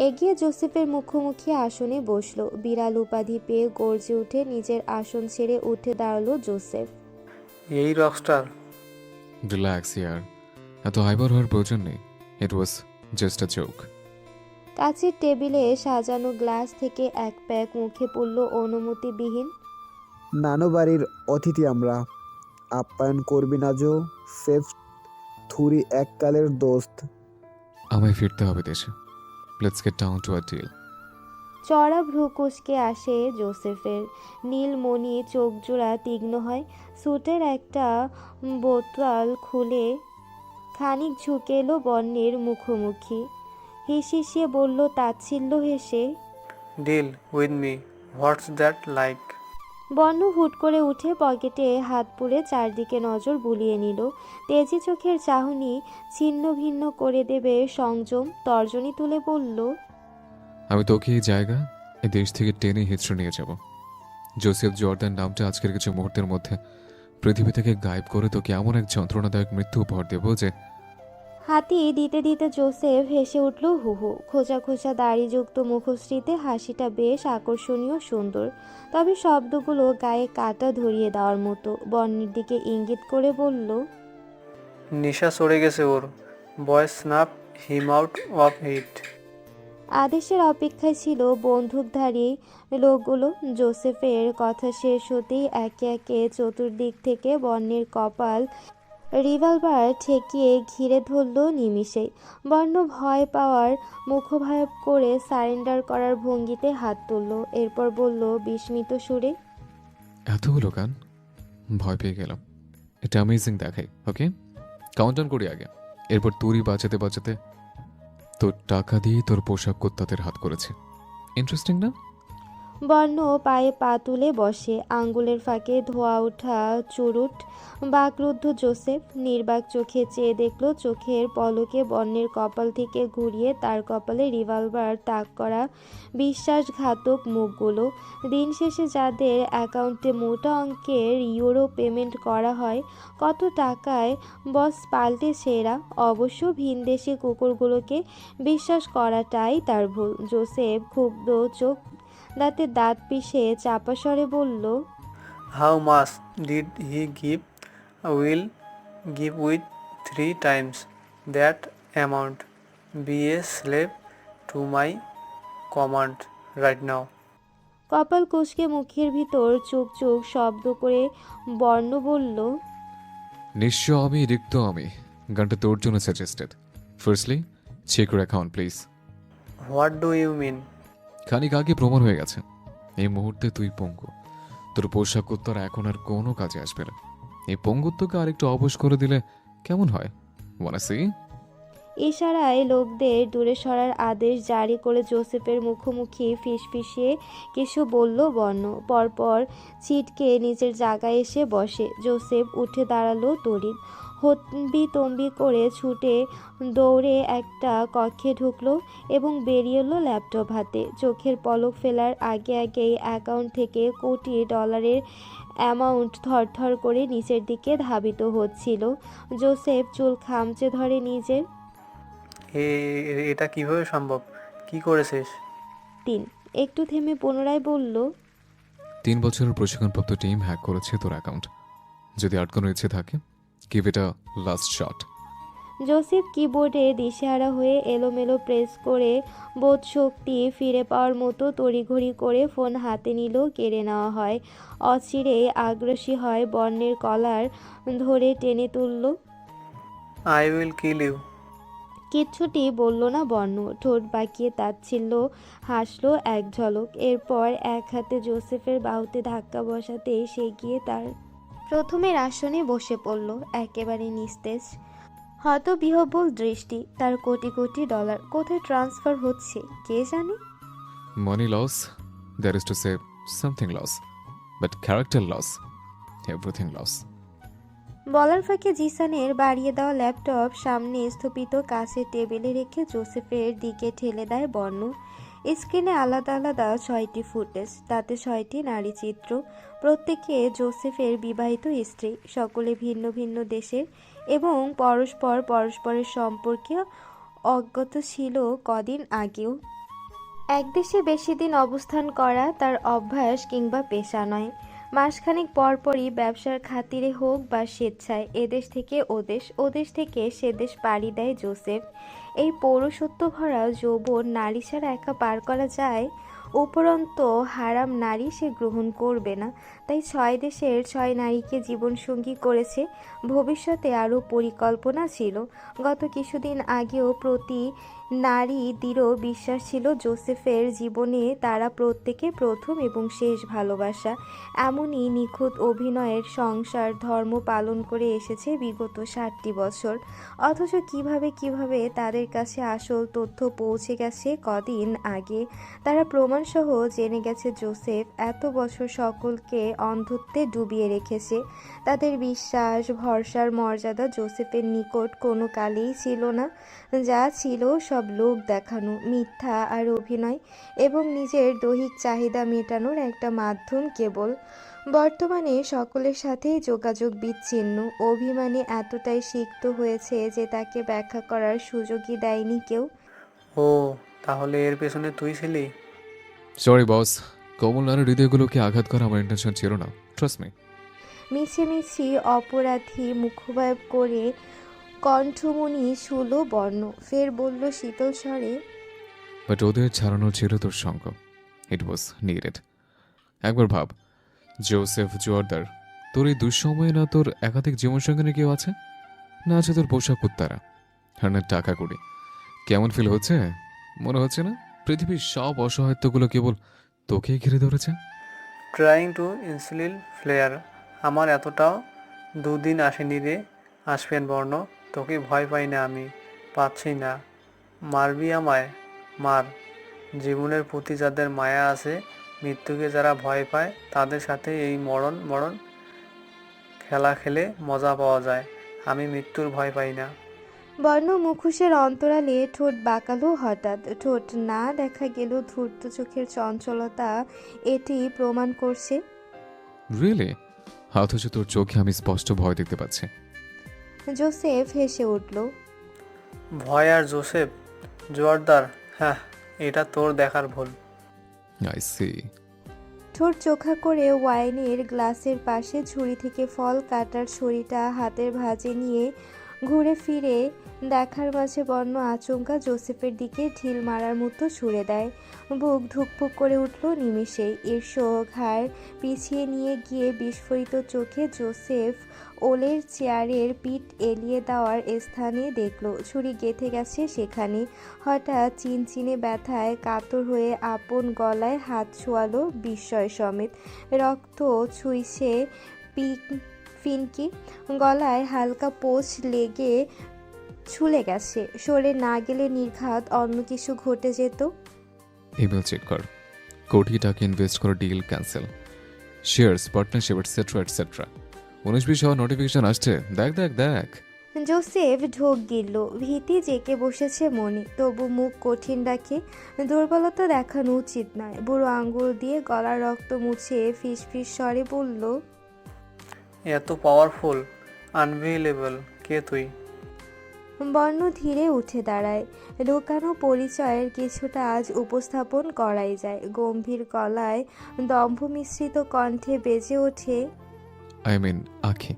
[SPEAKER 1] এগিয়ে জোসেফের মুখোমুখি আসনে বসলো। বিড়াল উপাধি পেয়ে গর্জে উঠে নিজের আসন ছেড়ে উঠে দাঁড়ালো জোসেফ।
[SPEAKER 13] এই রকস্টার।
[SPEAKER 3] রিল্যাক্স ইয়ার, এত হাইবার হওয়ার প্রয়োজন নেই। ইট ওয়াজ জাস্ট আ জোক।
[SPEAKER 1] কাছের টেবিলে সাজানো গ্লাস থেকে এক প্যাক মুখে পড়ল অনুমতিবিহীন।
[SPEAKER 7] নানু বাড়ির অতিথি আমরা, আপ্যায়ন করবি না জো? সেফ থুরি এককালের দোস্ত।
[SPEAKER 3] আমায় ফিরতে হবে দেশে। Let's get down to a deal.
[SPEAKER 1] চড়া ভ্রু কুঁচকে আসে জোসেফের, নীলমণি চোখ জোড়া তীক্ষ্ণ হয়। স্যুটের একটা বোতাল খুলে খানিক ঝুঁকে এলো বর্ণের মুখোমুখি, হিসিয়ে বলল তাচ্ছিল্য হেসে,
[SPEAKER 13] deal with me, what's that like?
[SPEAKER 1] বর্ণ হুট করে উঠে পকেটে হাত পুরে চারদিকে নজর বুলিয়ে নিল। তেজি চোখের চাহনি ছিন্ন ভিন্ন করে দেবে সংযম, তর্জনী তুলে বলল,
[SPEAKER 3] আমি তোকে এই জায়গা, এই দেশ থেকে টেনে হিচড়ে নিয়ে যাব। জোসেফ জর্দান নামটা আজকের কিছু মুহূর্তের মধ্যে পৃথিবী থেকে গায়েব করে তোকে এমন এক যন্ত্রণাদায়ক মৃত্যু উপহার দেব যে।
[SPEAKER 1] হাতি দিতে দিতে জোসেফ হেসে উঠল হু হু। খোঁচা খোঁচা দাড়িযুক্ত মুখশ্রীতে হাসিটা বেশ আকর্ষণীয় সুন্দর, তবে শব্দগুলো গায়ে কাটা ধরিয়ে দেওয়ার মতো। বর্ণের দিকে ইঙ্গিত করে বলল,
[SPEAKER 13] নেশা চড়ে গেছে ওর, বয়েস snap him out of heat.
[SPEAKER 1] আদেশের অপেক্ষায় ছিল বন্দুকধারী লোকগুলো। জোসেফের কথা শেষ হতেই একে একে চতুর্দিক থেকে বর্ণের কপাল রিভলভার ঠেকিয়ে ঘিরে ধরল নিমিষেই। বর্ণ ভয় পাওয়ার মুখভাব করে সারেন্ডার করার ভঙ্গিতে হাত তুলল, এরপর বলল বিস্মিত সুরে,
[SPEAKER 3] এতগুলো গান, ভয় পেয়ে গেলাম। এটা অ্যামেজিং দেখাই। ওকে, কাউন্টডাউন করি আগে, এরপর তুড়ি বাঁচাতে বাঁচাতে তোর টাকা দিয়ে তোর পোশাক কুত্তাদের হাত করেছে। ইন্টারেস্টিং না?
[SPEAKER 1] বর্ণ পায়ে পা তুলে বসে, আঙ্গুলের ফাঁকে ধোয়া ওঠা চুরুট। বাকরুদ্ধ জোসেফ নির্বাক চোখে চেয়ে দেখল চোখের পলকে বর্ণের কপাল থেকে ঘুরিয়ে তার কপালে রিভলভার তাক করা বিশ্বাসঘাতক মুখগুলো। দিন শেষে যাদের অ্যাকাউন্টে মোটা অঙ্কের ইউরো পেমেন্ট করা হয়, কত টাকায় বস পাল্টে সেরা। অবশ্য ভিনদেশি কুকুরগুলোকে বিশ্বাস করাটাই তার ভুল। জোসেফ ক্ষুব্ধ চোখ দাঁতে দাঁত পিষে চাপা স্বরে বলল,
[SPEAKER 13] how much did he give? Will give with 3 times that amount. Be a slave to my command right now.
[SPEAKER 1] কপাল কুঁচকে মুখের ভিতর চুক চুক শব্দ করে বর্ণ বলল,
[SPEAKER 3] নিঃস্ব আমি, রিক্ত আমি। গানটা তোর জন্য suggested. Firstly check your account please.
[SPEAKER 13] What do you mean?
[SPEAKER 3] খানিক আগে প্রমাণ হয়ে গেছে এই মুহূর্তে তুই পঙ্গু। তোর পোশাক উত্তর এখন আর কোনো কাজে আসবে না। এই পঙ্গুত্বকে আরেকটু অবশ করে দিলে কেমন হয়? Wanna see?
[SPEAKER 1] ইশারায় লোকদের দূরে সরার আদেশ জারি করে জোসেফের মুখোমুখি ফিসফিসিয়ে কিছু বলল বর্ণ। পরপর ছিটকে নিজের জায়গায় এসে বসে। জোসেফ উঠে দাঁড়ালো তড়িৎ, হম্বি তম্বি করে ছুটে দৌড়ে একটা কক্ষে ঢুকলো এবং বেরিয়ে এলো ল্যাপটপ হাতে। চোখের পলক ফেলার আগে আগেই অ্যাকাউন্ট থেকে কোটি ডলারের অ্যামাউন্ট থরথর করে নিচের দিকে ধাবিত হচ্ছিল। জোসেফ চুল খামচে ধরে নিজের।
[SPEAKER 13] এটা কিভাবে সম্ভব? কি করেছিস?
[SPEAKER 1] 3 একটু থেমে পুনরায় বলল,
[SPEAKER 3] 3 বছরের প্রশিক্ষণপ্রাপ্ত টিম হ্যাক করেছে তোর অ্যাকাউন্ট। যদি আর কোনো ইচ্ছে থাকে, give it a last shot.
[SPEAKER 1] Joseph কিবোর্ডে দিশেহারা হয়ে এলোমেলো প্রেস করে বোধ শক্তি ফিরে পাওয়ার মতো তড়িঘড়ি করে ফোন হাতে নিল। কেড়ে নেওয়া হয়। অচিরে আগ্রাসী হয় বর্ণের কলার ধরে টেনে তুলল।
[SPEAKER 13] I will kill you.
[SPEAKER 1] কিচ্ছুটি বলল না বর্ণ। ঠোঁট বাঁকিয়ে তাচ্ছিল্য হাসলো এক ঝলক। এরপর এক হাতে জোসেফের বাহুতে ধাক্কা বসাতে সে গিয়ে তার প্রথমের আসনে বসে পড়ল, একেবারে নিস্তেজ। হতবিহ্বল দৃষ্টি। তার কোটি কোটি ডলার কোথায় ট্রান্সফার হচ্ছে কে জানে।
[SPEAKER 3] Money loss, that is to say something loss, but character loss, everything loss.
[SPEAKER 1] বলার ফাঁকে জিসানের বাড়িয়ে দেওয়া ল্যাপটপ সামনে স্থপিত কাছের টেবিলে রেখে জোসেফের দিকে ঠেলে দেয় বর্ণ। স্ক্রিনে আলাদা আলাদা 6টি ফুটেজ, তাতে 6টি নারী চিত্র, প্রত্যেকে জোসেফের বিবাহিত স্ত্রী, সকলে ভিন্ন ভিন্ন দেশের এবং পরস্পরের সম্পর্কে অজ্ঞাত ছিল কদিন আগেও। এক দেশে বেশি দিন অবস্থান করা তার অভ্যাস কিংবা পেশা নয়। মাসখানেক পরপরই ব্যবসার খাতিরে হোক বা স্বেচ্ছায় এদেশ থেকে ওদেশ থেকে সেদেশ পাড়ি দেয় জোসেফ। এই পৌরসত্ব ভরা যৌবন নারী ছাড়া একা পার করা যায়? উপরন্ত হারাম নারী সে গ্রহণ করবে না, তাই 6 দেশের 6 নারীকে জীবনসঙ্গী করেছে। ভবিষ্যতে আরও পরিকল্পনা ছিল। গত কিছুদিন আগেও প্রতি নারী দৃঢ় বিশ্বাস ছিল জোসেফের জীবনে তারা প্রত্যেকে প্রথম এবং শেষ ভালোবাসা। এমনই নিখুঁত অভিনয়ের সংসার ধর্ম পালন করে এসেছে বিগত 60টি বছর। অথচ কিভাবে তাদের কাছে আসল তথ্য পৌঁছে গেছে কদিন আগে। তারা প্রমাণসহ জেনে গেছে জোসেফ এত বছর সকলকে অন্ধত্বে ডুবিয়ে রেখেছে। তাদের বিশ্বাস ভরসার মর্যাদা জোসেফের নিকট কোনো কালেই ছিল না। যা ছিল সব লোক দেখানো, মিথ্যা আর অভিনয় এবং নিজের দৈহিক চাহিদা মেটানোর একটা মাধ্যম কেবল। বর্তমানে সকলের সাথেই যোগাযোগ বিচ্ছিন্ন। অভিমানে এতটাই সিক্ত হয়েছে যে তাকে ব্যাখ্যা করার সুযোগই দেয়নি কেউ।
[SPEAKER 13] ও তাহলে এর পেছনে তুই ছিলি?
[SPEAKER 3] সরি বস, কোমল নারীর হৃদয়গুলোকে আঘাত করা আমার ইন্টেনশন ছিল না, ট্রাস্ট মি।
[SPEAKER 1] মিছিমিছি অপরাধী মুখভাব করে কণ্ঠমণি শুলো বর্ণ, ফের বলল শীতল স্বরে,
[SPEAKER 3] বাট ওদের ছাড়ানো ছিল তোর সঙ্গ। ইট ওয়াজ নিডেড। একবার ভাব, জোসেফ জোয়ারদার, তোর এই দুঃসময়ে না তোর একাধিক জীবনসঙ্গিনী কেউ আছে, না আছে তোর পোষা কুত্তারা, আর না টাকা করি। কেমন ফিল হচ্ছে? মনে হচ্ছে না পৃথিবীর সব অসহায়ত্বগুলো কেবল তোকেই ঘিরে ধরেছে?
[SPEAKER 13] Trying to insulin flare. আমার এতটাও দুদিন আসেনি রে। আসবেন বর্ণ, তোকে ভয় পাই না আমি, পাচ্ছি না। মারবি আমায়? মার। জীবনের প্রতি যাদের মায়া আছে, মৃত্যুকে যারা ভয় পায়, তাদের সাথে এই মরণ খেলা খেলে মজা পাওয়া যায়। আমি মৃত্যুর ভয় পাই না।
[SPEAKER 1] বর্ণ মুখোশের অন্তরালে ঠোঁট বাঁকালো হঠাৎ। ঠোঁট না দেখা গেল ধূর্ত চোখের চঞ্চলতা এটি প্রমাণ করছে।
[SPEAKER 3] রিয়েলি? অথচ তোর চোখে আমি স্পষ্ট ভয় দেখতে পাচ্ছি।
[SPEAKER 1] জোসেফ হেসে উঠল।
[SPEAKER 13] ভয় আর জোসেফ জোয়ারদার, হ্যাঁ, এটা তোর দেখার ভুল।
[SPEAKER 3] I see.
[SPEAKER 1] ঠোঁট চোখা করে ওয়াইনের গ্লাসের পাশে ঝুড়ি থেকে ফল কাটার ছড়িটা হাতের ভাঁজে নিয়ে ঘুরে ফিরে দেখার মাঝে বর্ণ আচমকা জোসেফের দিকে ঢিল মারার মতো ছুড়ে দেয়। বুক ধুকপুক করে উঠল নিমেষেই। ঈর্ষ ঘাড় পিছিয়ে নিয়ে গিয়ে বিস্ফোরিত চোখে জোসেফ ওলের চেয়ারের পিঠ এলিয়ে দেওয়ার স্থানে দেখল ছুরি গেঁথে গেছে সেখানে। হঠাৎ চিনচিনে ব্যথায় কাতর হয়ে আপন গলায় হাত ছোঁয়ালো বিস্ময় সমেত। রক্ত ছুঁইছে ফিনকি, গলায় হালকা পোঁচ লেগে ছুলে গেছে। সরে না গেলে নির্ঘাত অন্য কিছু ঘটে যেত।
[SPEAKER 3] ইমেল চেক কর, কোটি টাকা ইনভেস্ট করে deal cancel, shares partnership etcetera etcetera. 19-20 হওয়ার নোটিফিকেশন আসছে, দেখ দেখ দেখ।
[SPEAKER 1] জোসেফ ঢোক গিলল, ভীতি জেঁকে বসেছে মনে, তবু মুখ কঠিন রাখে। দুর্বলতা দেখানো উচিত নয়। বুড়ো আঙ্গুল দিয়ে গলার রক্ত মুছে ফিসফিস স্বরে বলল,
[SPEAKER 13] এত পাওয়ারফুল, আনবিলিভেবল। কে তুই?
[SPEAKER 1] বর্ণ ধীরে উঠে দাঁড়ায়। ঢোকানো পরিচয়ের কিছুটা আজ উপস্থাপন করাই যায়। গম্ভীর গলায় দম্ভ মিশ্রিত কণ্ঠে বেজে ওঠে,
[SPEAKER 3] আই মিন আখি।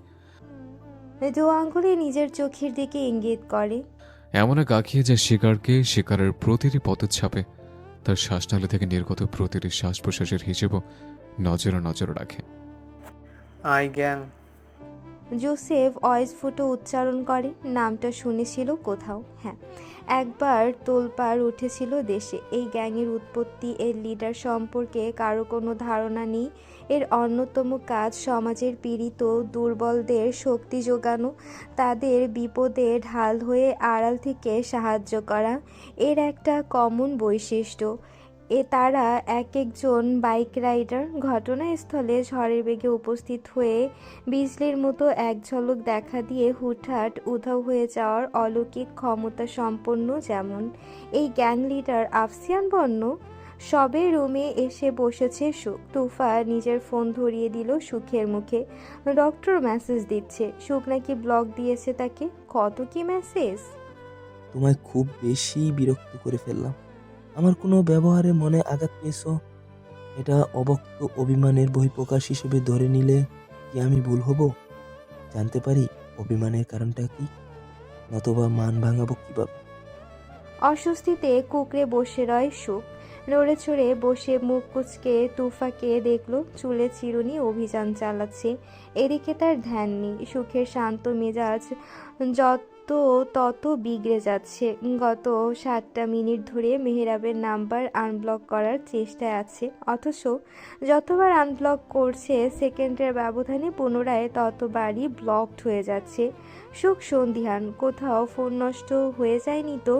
[SPEAKER 1] দু আঙ্গুলে নিজের চোখের দিকে ইঙ্গিত করে।
[SPEAKER 3] এমন এক আখি যা শিকারের প্রতিটি পদচ্ছাপে তার শ্বাসনালী থেকে নির্গত প্রতিটি শ্বাস প্রশ্বাসের হিসেবও নজরে রাখে।
[SPEAKER 13] I gang.
[SPEAKER 1] জোসেফ অস্ফুট উচ্চারণ করে। নামটা শুনেছিল কোথাও। হ্যাঁ, একবার তোলপাড় উঠেছিল দেশে। এই গ্যাংয়ের উৎপত্তি, এর লিডার সম্পর্কে কারো কোনো ধারণা নেই। এর অন্যতম কাজ সমাজের পীড়িত দুর্বলদের শক্তি যোগানো, তাদের বিপদে ঢাল হয়ে আড়াল থেকে সাহায্য করা এর একটা কমন বৈশিষ্ট্য। তারা এক একজন বাইক রাইডার। ঘটনাস্থলে ঝড়ের বেগে উপস্থিত হয়ে বিজলির মতো এক ঝলক দেখা দিয়ে হুটহাট উধাও হয়ে যাওয়ার অলৌকিক ক্ষমতা সম্পন্ন। যেমন এই গ্যাং লিডার আফসিয়ান বর্ণ। সবে রুমে এসে বসেছে সুখ। তুফা নিজের ফোন ধরিয়ে দিল সুখের মুখে। ডক্টর মেসেজ দিচ্ছে। সুখ নাকি ব্লক দিয়েছে তাকে। কত কি মেসেজ!
[SPEAKER 12] তোমায় খুব বেশি বিরক্ত করে ফেললাম। আমার কোনো ব্যবহারে মনে আঘাত পেয়েছো? এটা অবক্ত অভিমানের বহিঃপ্রকাশ হিসেবে ধরে নিলে কি আমি ভুল হব? জানতে পারি অভিমানের কারণটা কি? নতবা মান ভাঙাবো কিভাবে?
[SPEAKER 1] অস্বস্তিতে কুকড়ে বসে রয় সুখ। নড়ে চড়ে বসে মুখ কুচকে তুফাকে দেখল চুলে চিরুনি অভিযান চালাচ্ছে। এদিকে তার ধ্যান নেই। সুখের শান্ত মেজাজ তত বিগড়ে যাচ্ছে। গত 7টা মিনিট ধরে মেহেরাবের নাম্বার আনব্লক করার চেষ্টায় আছে, অথচ যতবার আনব্লক করছে সেকেন্ডের ব্যবধানে পুনরায় ততবারই ব্লকড হয়ে যাচ্ছে। সুখ সন্দিহান, কোথাও ফোন নষ্ট হয়ে যায়নি তো?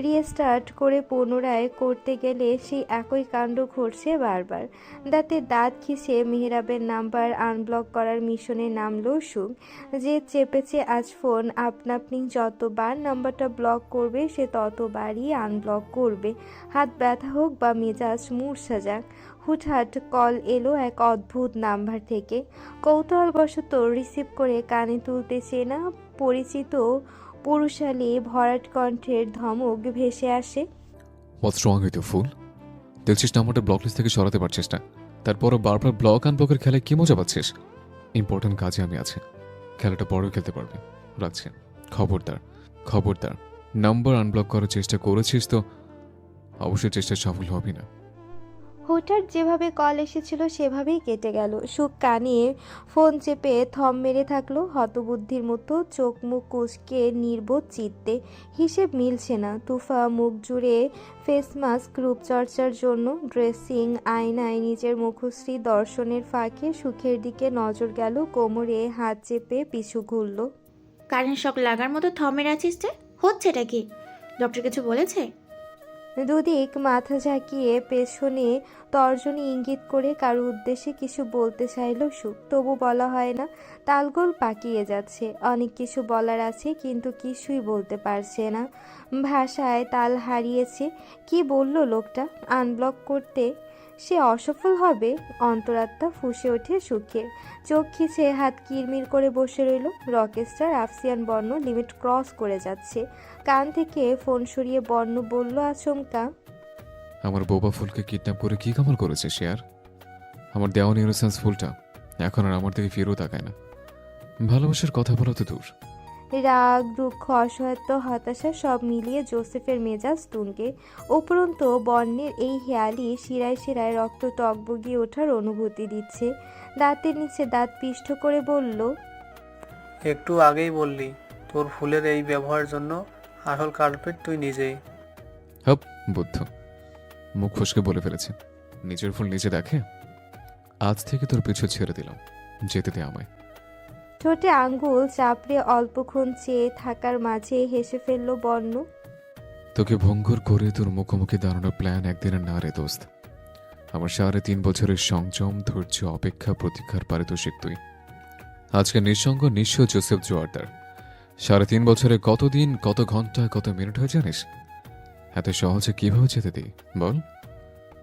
[SPEAKER 1] রিস্টার্ট করে পুনরায় করতে গেলে সেই একই কাণ্ড ঘটছে বারবার। দাঁতে দাঁত খিসে মেহেরাবের নাম্বার আনব্লক করার মিশনে নামলো সুখ। যে চেপেছে আজ ফোন, আপনি যতবার নাম্বারটা ব্লক করবে সে ততবারই আনব্লক করবে। হাত ব্যথা হোক বা মেজাজ মূর্ছা যাক। হুটহাট কল এলো এক অদ্ভুত নাম্বার থেকে। কৌতূহলবশত রিসিভ করে কানে তুলতে চেনা পরিচিত পুরুষালী ভরাট কণ্ঠের ধমক ভেসে আসে।
[SPEAKER 3] হোয়াটস রং উইথ ইউ ফুল? দেখছিস নাম্বারটা ব্লক লিস্ট থেকে সরাতে পারছিস না, তারপরও বারবার ব্লক আনব্লকের খেলায় কি মজা পাচ্ছিস? ইম্পর্টেন্ট কাজে আমি আছি, খেলাটা পরেও খেলতে পারবে। রাখছি। খবরদার খবরদার, নাম্বার আনব্লক করার চেষ্টা করেছিস তো অবশ্যই চেষ্টা সফল হবি না।
[SPEAKER 1] হুটহাট যেভাবে কল এসেছিল সেভাবেই কেটে গেল। সুখ কানে ফোন চেপে থম মেরে থাকলো হতবুদ্ধির মতো, চোখ মুখ কুঁচকে নির্বোধ চিত্তে। হিসেব মিলছে না। তুফা মুখ জুড়ে ফেস মাস্ক রূপচর্চার জন্য। ড্রেসিং আয়নায় নিজের মুখশ্রী দর্শনের ফাঁকে সুখের দিকে নজর গেল। কোমরে হাত চেপে পিছু ঘুরল।
[SPEAKER 4] কারেন্ট শক লাগার মতো থমের আছিস যে, হচ্ছেটা কি? ডক্টর কিছু বলেছে?
[SPEAKER 1] দুদিক মাথা ঝাঁকিয়ে পেছনে তর্জনী ইঙ্গিত করে কারো উদ্দেশ্যে কিছু বলতে চাইল সুখ, তবু বলা হয় না। তালগোল পাকিয়ে যাচ্ছে। অনেক কিছু বলার আছে কিন্তু কিছুই বলতে পারছে না। ভাষায় তাল হারিয়েছে। কি বলল লোকটা? আনব্লক করতে সে অসফল হবে? অন্তরাত্মা ফুঁসে ওঠে সুখের। চোখ খিচে হাত কিরমির করে বসে রইল। রকেস্টার আফসিয়ান বর্ণ লিমিট ক্রস করে যাচ্ছে। কান থেকে ফোন সরিয়ে বর্ণ বলল আচমকা,
[SPEAKER 3] আমার বোবা ফুলকে কিডন্যাপ করে কি কামাল করেছে সে? আর আমার দেওয়া ইনোসেন্স ফুলটা এখন আর আমার দিকে ফিরেও তাকায় না। ভালোবাসার কথা বলা তো দূর।
[SPEAKER 1] রাগ, দুঃখ, অসহায়ত্ব, হতাশা সব মিলিয়ে জোসেফের মেজাজ তুনকে। উপরন্তু বর্ণের এই হেয়ালি শিরায় শিরায় রক্ত টকবগিয়ে ওঠার অনুভূতি দিচ্ছে। দাঁতের নিচে দাঁত পিষ্ট করে বলল,
[SPEAKER 13] একটু আগেই বললি তোর ফুলের এই ব্যবহারের জন্য আসল কালপেট তুই নিজেই।
[SPEAKER 3] হপ বুদ্ধ, মুখ ফসকে বলে ফেলেছে। নিজের ফুল নিজে দেখে। আজ থেকে তোর পিছু ছেড়ে দিলাম, যেতে দে আমায়।
[SPEAKER 1] ঠোঁটে আঙ্গুল চাপড়ে অল্পক্ষণ চেয়ে থাকার মাঝে হেসে ফেলল বর্ণ।
[SPEAKER 3] তোকে ভঙ্গুর করে তোর মুখোমুখি দাঁড়ানোর প্ল্যান একদিনের না রে দোস্ত। আমার 3.5 বছরের সংযম, ধৈর্য, অপেক্ষা, প্রতীক্ষার পারিতোষিক তুই। আজকে নিঃসঙ্গ নিঃস্ব জোসেফ জোয়ারদার 3.5 বছরে কত দিন, কত ঘন্টা, কত মিনিট হয় জানিস? এত সহজে কিভাবে যেতে দিই বল?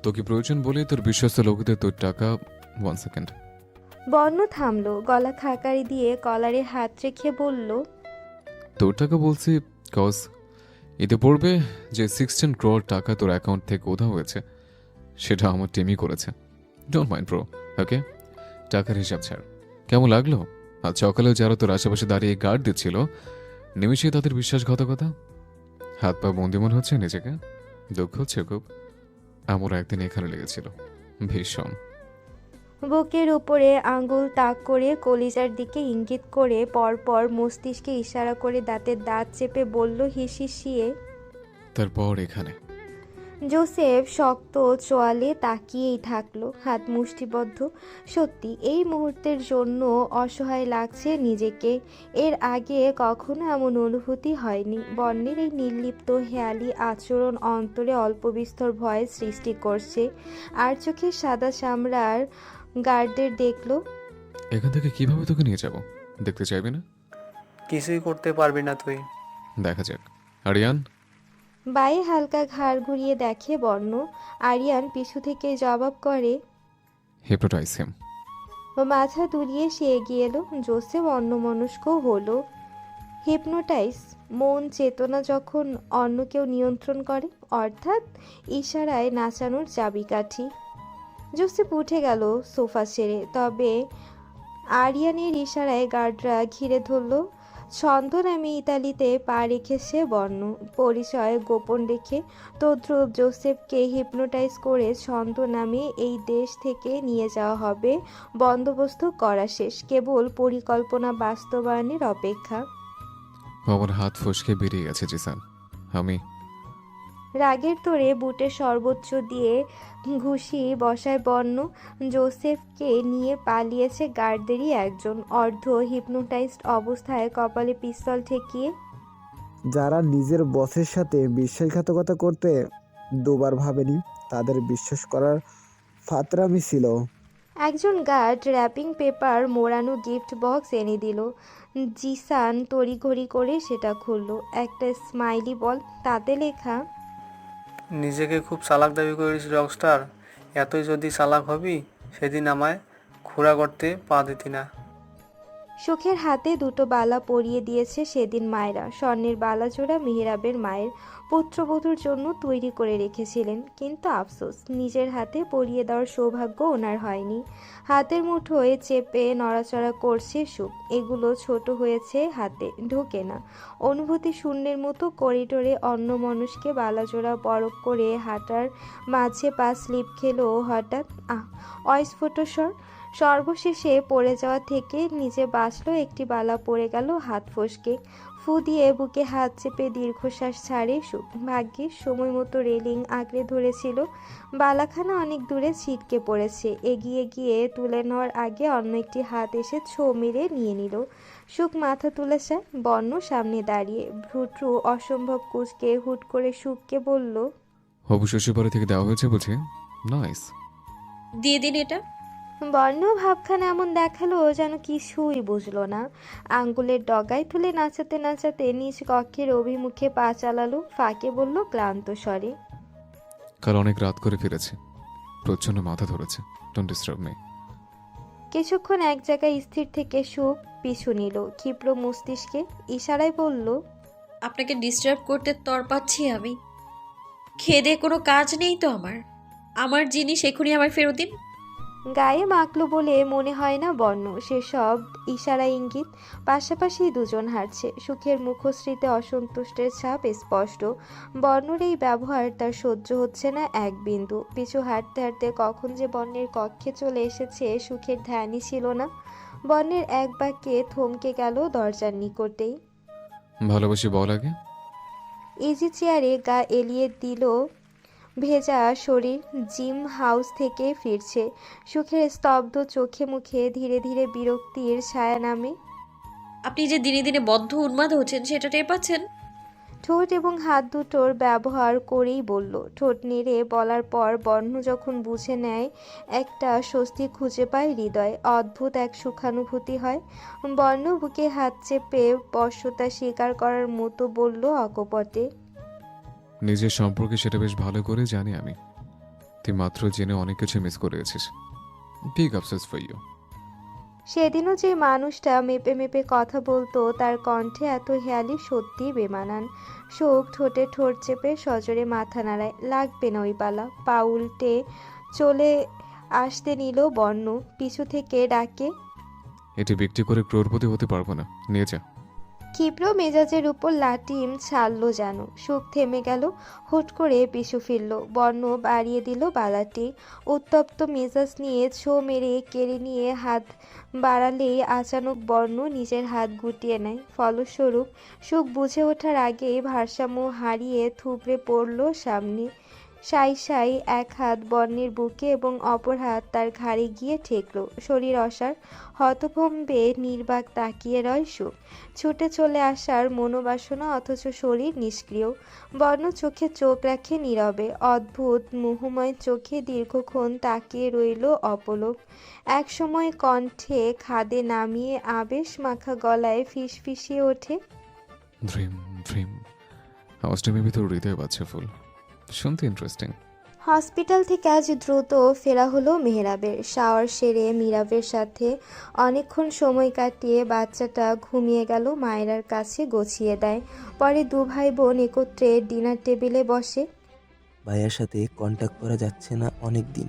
[SPEAKER 3] তোকে প্রয়োজন বলে তোর বিশ্বস্ত লোকদের তোর টাকা। 1 সেকেন্ড।
[SPEAKER 1] বর্ণ থামলো। গলা খাকারি দিয়ে কলারে হাত রেখে বলল,
[SPEAKER 3] তোর টাকা বলছি কজ এতে পড়বে যে 16 crore টাকা তোর অ্যাকাউন্ট থেকে উধাও হয়েছে, সেটা আমার টিমই করেছে। ডোন্ট মাইন্ড ব্রো, ওকে? টাকার হিসাব ছাড়। কেমন লাগলো আজ সকালেও যারা তোর আশেপাশে দাঁড়িয়ে গার্ড দিচ্ছিল নিমিশে তাদের বিশ্বাসঘাতকতা? হাত পা বন্দি মনে হচ্ছে নিজেকে? দুঃখ হচ্ছে খুব। আমার একদিন এখানে লেগেছিল ভীষণ।
[SPEAKER 1] বুকের উপরে আঙ্গুল তাক করে কলিজার দিকে ইঙ্গিত করে পরপর মস্তিষ্কে ইশারা করে দাঁতের দাঁত চেপে বলল হিসিয়ে।
[SPEAKER 3] তারপর এখানে।
[SPEAKER 1] জোসেফ শক্ত চোয়ালে তাকিয়েই থাকলো, হাত মুষ্টিবদ্ধ। সত্যি এই মুহূর্তের জন্য অসহায় লাগছে নিজেকে। এর আগে কখনো এমন অনুভূতি হয়নি। বন্যের এই নির্লিপ্ত হেয়ালি আচরণ অন্তরে অল্প বিস্তর ভয়ের সৃষ্টি করছে। আর চোখে সাদা চামড়ার গার্ডদের দেখলো।
[SPEAKER 3] এখান থেকে কিভাবে তোকে নিয়ে যাব? দেখতে চাইবে না?
[SPEAKER 13] কিছুই করতে পারবি না তুই।
[SPEAKER 3] দেখা যাক। আরিয়ান।
[SPEAKER 1] বায়ে হালকা ঘাড় ঘুরিয়ে দেখে বর্ণ। আরিয়ান পিছু থেকে জবাব করে,
[SPEAKER 3] হিপনোটাইজ হিম।
[SPEAKER 1] মাথা দুলিয়ে সে এগিয়ে এলো। জোসেফ অন্যমনস্ক হলো। হিপনোটাইজ মন চেতনা যখন অন্য কেউ নিয়ন্ত্রণ করে, অর্থাৎ ইশারায় নাচানোর চাবিকাঠি। জোসেফ উঠে গেল সোফা ছেড়ে, তবে আরিয়ানের ইশারায় গার্ডরা ঘিরে ধরল। ছন্দ নামে ইতালিতে পা রেখেছে বর্ণ, পরিচয় গোপন রেখে। তদ্রূপ জোসেফকে হিপনোটাইজ করে ছন্দ নামে এই দেশ থেকে নিয়ে যাওয়া হবে। বন্দোবস্ত করা শেষ, কেবল পরিকল্পনা বাস্তবায়নের অপেক্ষা।
[SPEAKER 3] আমার হাত ফসকে বেরিয়ে গেছে জিসান। আমি
[SPEAKER 1] রাগের তোড়ে বুটের সর্বোচ্চ দিয়ে ঘুষি বসায় বর্ণ। জোসেফকে নিয়ে পালিয়েছে গার্ডদেরই একজন, অর্ধ হিপনোটাইজড অবস্থায়, কপালে পিস্তল ঠেকিয়ে।
[SPEAKER 7] যারা নিজের বসের সাথে বিশ্বাসঘাতকতা করতে দুবার ভাবেনি, তাদের বিশ্বাস করার ফাতরামি ছিল।
[SPEAKER 1] একজন গার্ড র্যাপিং পেপার মোড়ানো গিফট বক্স এনে দিল। জিসান তড়িঘড়ি করে সেটা খুললো। একটা স্মাইলি বল, তাতে লেখা,
[SPEAKER 13] নিজেকে খুব চালাক দাবি করিস রকস্টার। এতই যদি চালাক হবি, সেদিন আমায় খুঁড়া করতে পা দিতি না।
[SPEAKER 1] সুখের হাতে দুটো বালা পরিয়ে দিয়েছে সেদিন মায়েরা। স্বর্ণের বালাজোড়া মেহেরাবের মায়ের পুত্রবধূর জন্য তৈরি করে রেখেছিলেন, কিন্তু আফসোস নিজের হাতে পরিয়ে দেওয়ার সৌভাগ্য ওনার হয়নি। হাতের মুঠোয় চেপে নড়াচড়া করছে সুখ। এগুলো ছোট হয়েছে, হাতে ঢোকে না। অনুভূতি শূন্যের মতো করিডোরে অন্যমনস্কে বালাজোড়া বরফ করে হাঁটার মাঝে পা স্লিপ খেলো হঠাৎ। অস্ফুট স্বর। সর্বশেষে পড়ে যাওয়া থেকে নিজে বাঁচলো। একটি বালা পড়ে গেল হাত ফসকে। ফু দিয়ে বুকে হাত চেপে দীর্ঘশ্বাস ছাড়ে সুখ। ভাগ্যিস সময় মতো রেলিং আঁকড়ে ধরেছিল। বালাখানা অনেক দূরে ছিটকে পড়েছে। এগিয়ে গিয়ে তুলে নেওয়ার আগে অন্য একটি হাত এসে ছো মেরে নিয়ে নিল। সুখ মাথা তুলেছে। বর্ণ সামনে দাঁড়িয়ে, ভ্রুট্রু অসম্ভব কুঁচকে হুট করে সুখকে বলল,
[SPEAKER 3] হবু শ্বশুর বাড়ি থেকে দেওয়া হয়েছে বুঝি? নাইস।
[SPEAKER 5] দিয়ে দিন এটা।
[SPEAKER 1] বর্ণ ভাবখানা এমন দেখালো যেন কিছুই বুঝলো না। আঙ্গুলের ডগায় তুলে নাচাতে নাচাতে নিজ কক্ষের অভিমুখে পা চালালো। ফাঁকে বলল ক্লান্ত স্বরে,
[SPEAKER 3] কাল অনেক রাত করে ফিরেছি, প্রচন্ড মাথা ধরেছে। Don't disturb me.
[SPEAKER 1] কিছুক্ষণ এক জায়গায় স্থির থেকে সুখ পিছু নিল। ক্ষিপ্র মস্তিষ্কে ইশারায় বলল,
[SPEAKER 5] আপনাকে ডিস্টার্ব করতে তরপাচ্ছি আমি? খেয়ে দিয়ে কোনো কাজ নেই তো আমার? আমার জিনিস এখনই আমার ফেরত দিন।
[SPEAKER 1] গায়ে মাখলো বলে মনে হয় না বর্ণ। সেসব ইশারা ইঙ্গিত। পাশাপাশি দুজন হাঁটছে। সুখের মুখশ্রীতে অসন্তুষ্টের ছাপ স্পষ্ট। বর্ণর এই ব্যবহার তার সহ্য হচ্ছে না এক বিন্দু। পিছু হাঁটতে হাঁটতে কখন যে বর্ণের কক্ষে চলে এসেছে সুখের ধ্যানই ছিল না। বর্ণের এক বাক্যে থমকে গেল দরজার নিকটেই।
[SPEAKER 3] ভালোবাসি বল আগে।
[SPEAKER 1] ইজি চেয়ারে গা এলিয়ে দিল। ভেজা শরীর, জিম হাউস থেকে ফিরছে। সুখের স্তব্ধ চোখে মুখে ধীরে ধীরে বিরক্তির ছায়া নামে।
[SPEAKER 5] আপনি যে দিনে দিনে বদ্ধ উন্মাদ হচ্ছেন সেটা টের পাচ্ছেন?
[SPEAKER 1] ঠোঁট এবং হাত দুটোর ব্যবহার করেই বলল। ঠোঁট নেড়ে বলার পর বর্ণ যখন বুঝে নেয়, একটা স্বস্তি খুঁজে পায় হৃদয়। অদ্ভুত এক সুখানুভূতি হয়। বর্ণ বুকে হাত চেপে বশ্যতা স্বীকার করার মতো বলল অকপটে,
[SPEAKER 3] নিজের সম্পর্কে সেটা বেশ ভালো করে জানি আমি। তুই মাত্র জেনে অনেক কিছু মিস করে গেছিস। বিগ আফসোস ফর ইউ।
[SPEAKER 1] সেদিনও যে মানুষটা মেপে মেপে কথা বলতো, তার কণ্ঠে এত হেয়ালি সত্যি বেমানান। শোক ঠোঁটে ঠোঁট চেপে সজোরে মাথা নাড়ায়। লাগবে না ওই পালা। পা উল্টে চলে আসতে নিল বর্ণ। পিছু থেকে ডাকে,
[SPEAKER 3] এটি বিক্রি করে ক্রোড়পতি হতে পারবো না, নিয়ে যা।
[SPEAKER 1] ক্ষিপ্র মেজাজের উপর লাটিম ছাড়লো যেন। সুখ থেমে গেল, হুট করে পিছু ফিরল। বর্ণ বাড়িয়ে দিল বালাটি। উত্তপ্ত মেজাজ নিয়ে ছো মেরে কেড়ে নিয়ে হাত বাড়ালেই আচানক বর্ণ নিজের হাত গুটিয়ে নেয়। ফলস্বরূপ সুখ বুঝে ওঠার আগেই ভারসাম্য হারিয়ে থুবড়ে পড়ল সামনে। সাই সাই এক হাত বর্ণের বুকে এবং অপর হাত তার ঘাড়ে গিয়ে ঠেকল। শরীর অসাড়, হতভম্বে নির্বাক তাকিয়ে রয় সুখ। ছুটে চলে আসার মনোবাসনা, অথচ শরীর নিষ্ক্রিয়। বর্ণ চোখে চোখ রাখে নীরবে। অদ্ভুত মোহময় চোখে দীর্ঘক্ষণ তাকিয়ে রইল অপলক। একসময় কণ্ঠে খাদে নামিয়ে আবেশ মাখা গলায় ফিসফিসিয়ে ওঠে,
[SPEAKER 3] ড্রিম ড্রিম। আওয়াজটা মেবি তোর হৃদয় বাচ্চা ফুল। শুনতে ইন্টারেস্টিং।
[SPEAKER 1] হসপিটাল থেকে আজ দ্রুত ফেরা হলো মেহরাবের। শাওয়ার সেরে মীরাবের সাথে অনেকক্ষণ সময় কাটিয়ে বাচ্চাটা ঘুমিয়ে গেল মায়েরার কাছে গছিয়ে দেয়। পরে দু ভাই বোন একত্রে ডিনার টেবিলে বসে।
[SPEAKER 12] ভাইয়ার সাথে কন্ট্যাক্ট করা যাচ্ছে না অনেক দিন।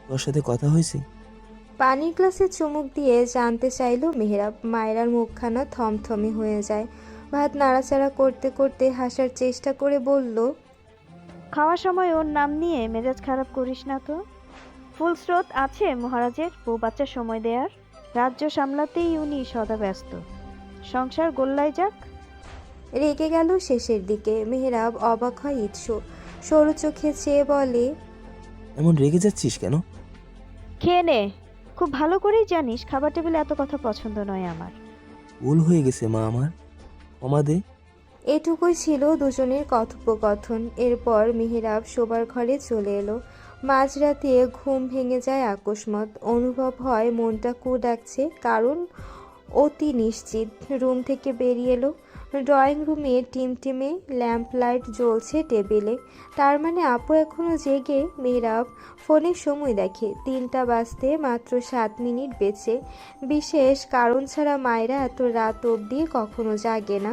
[SPEAKER 12] তোর সাথে কথা হয়েছে?
[SPEAKER 1] পানির গ্লাসে চুমুক দিয়ে জানতে চাইল মেহরাব। মায়েরার মুখখানা থমথমে হয়ে যায়। ভাত নাড়াচাড়া করতে করতে হাসার চেষ্টা করে বলল,
[SPEAKER 8] খাওয়ার সময় ওর নাম নিয়ে মেজাজ খারাপ করিস না তো। ফুল স্রোত আছে মহারাজের বউ বাচ্চার সময় দেয়ার। রাজ্য সামলাতেই উনি সদা ব্যস্ত। সংসার গোল্লায় যাক।
[SPEAKER 1] রেগে গেল শেষের দিকে। মেহরাব অবাক হয় ইৎসু। সরু চোখে চেয়ে বলে,
[SPEAKER 12] এমন রেগে যাচ্ছিস কেন?
[SPEAKER 8] খেয়ে নে। খুব ভালো করেই জানিস খাবার টেবিলে এত কথা পছন্দ নয় আমার।
[SPEAKER 12] ভুল হয়ে গেছে মা আমার, ক্ষমা দে।
[SPEAKER 1] এটুকুই ছিল দুজনের কথোপকথন। এরপর মেহরাব শোবার ঘরে চলে এলো। মাঝরাতে ঘুম ভেঙে যায় আকস্মাৎ। অনুভব হয় মনটা কু ডাকছে, কারণ অতি নিশ্চিত। রুম থেকে বেরিয়ে এলো। ড্রয়িং রুমে টিমটিমে ল্যাম্প লাইট জ্বলছে টেবিলে। তার মানে আপু এখনো জেগে। মেহরাব ফোনের সময় দেখে 3টা বাজতে মাত্র 7 মিনিট বেঁচে। বিশেষ কারণ ছাড়া মায়েরা এত রাত অবধি কখনো জাগে না।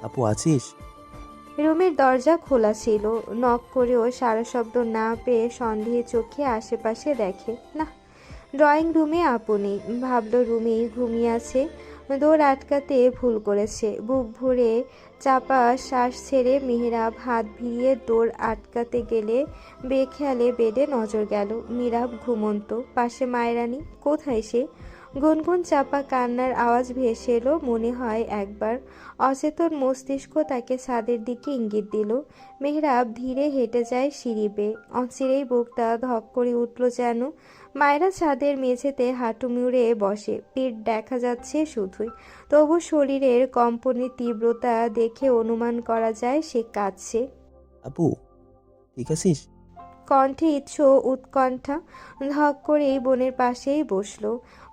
[SPEAKER 12] আপু আছিস?
[SPEAKER 1] রুমের দরজা খোলা ছিল। নক করেও সারা শব্দ না পেয়ে সন্দেহে চোখে আশেপাশে দেখে, না, ড্রয়িং রুমে আপু নেই। ভাবলো রুমেই ঘুমিয়ে আছে। দৌড় আটকাতে ভুল করেছে। বুক ভরে চাপা শ্বাস ছেড়ে মেহরাব হাত ভিড়িয়ে দৌড় আটকাতে গেলে বেখেয়ালে বেডে নজর গেল। মীরাব ঘুমন্ত, পাশে মায়েরানি। কোথায় সে? গুনগুন চাপা কান্নার আওয়াজ ভেসে এলো। মনে হয় একবার অচেতন মস্তিষ্ক তাকে ছাদের দিকে ইঙ্গিত দিল। মেহরাব ধীরে হেঁটে যায় সিঁড়ি বেয়ে। অচিরেই বুকটা ধক করে উঠল যেন। মায়েরা ছাদের মেঝেতে হাঁটু মুড়ে বসে। পিঠ দেখা যাচ্ছে শুধুই। তবু শরীরের কম্পনের তীব্রতা দেখে অনুমান করা যায় সে কাঁদছে।
[SPEAKER 12] আপু ঠিক আছিস?
[SPEAKER 1] কণ্ঠে ইচ্ছো উৎকণ্ঠা। ধক করেই বোনের পাশেই বসলো।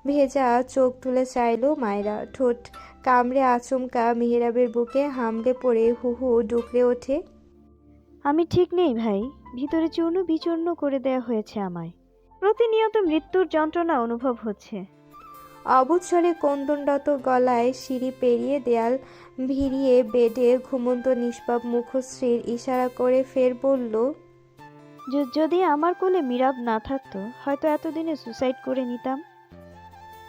[SPEAKER 1] ভেজা চোখ তুলে চাইল মায়েরা। ঠোঁট কামড়ে আচমকা মেহরাবের বুকে হামলে পড়ে হু হু ডুকরে ওঠে,
[SPEAKER 8] আমি ঠিক নেই ভাই। ভিতরে চূর্ণ বিচূর্ণ করে দেয়া হয়েছে আমায়। প্রতিনিয়ত মৃত্যুর যন্ত্রণা অনুভব হচ্ছে।
[SPEAKER 1] অবুঝ স্বরে ক্রন্দনরত গলায় সিঁড়ি পেরিয়ে দেয়াল ভিড়িয়ে বেডে ঘুমন্ত নিষ্পাপ মুখশ্রীর ইশারা করে ফের বলল,
[SPEAKER 8] যদি আমার কোলে মীরাব না থাকতো হয়তো এতদিনে সুসাইড করে নিতাম।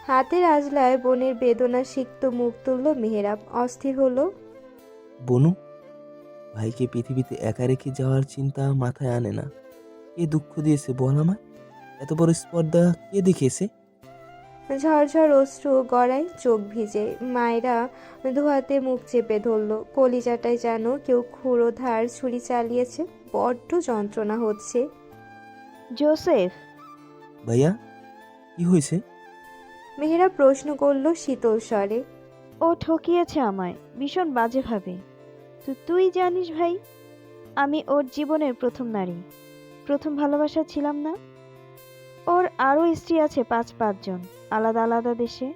[SPEAKER 1] হাতের আজলায় বোনের বেদনা সিক্ত মুখ তুলল মেহরাব। অস্থির হলো।
[SPEAKER 12] বনু, ভাইকে পৃথিবীতে একা রেখে যাওয়ার চিন্তা মাথায় আনে না। কে দুঃখ দিয়েছে বল আমায়? এত বড় স্পর্ধা কে দেখিয়েছে?
[SPEAKER 1] ঝরঝর অশ্রু গড়ায়, চোখ ভিজে। মায়েরা ধোয়াতে মুখ চেপে ধরল। কলিজাটায় যেন কেউ ক্ষুরোধার ছুরি চালিয়েছে। বড্ড যন্ত্রণা হচ্ছে।
[SPEAKER 8] জোসেফ!
[SPEAKER 12] ভাইয়া কি হয়েছে?
[SPEAKER 1] মেহেরা প্রশ্ন করল শীতল স্বরে।
[SPEAKER 8] ও ঠকিয়েছে আমায় ভীষণ বাজেভাবে। তুই জানিস ভাই, আমি ওর জীবনের প্রথম নারী, প্রথম ভালোবাসা ছিলাম না। ওর আরও স্ত্রী আছে 5-5 জন, আলাদা আলাদা দেশে।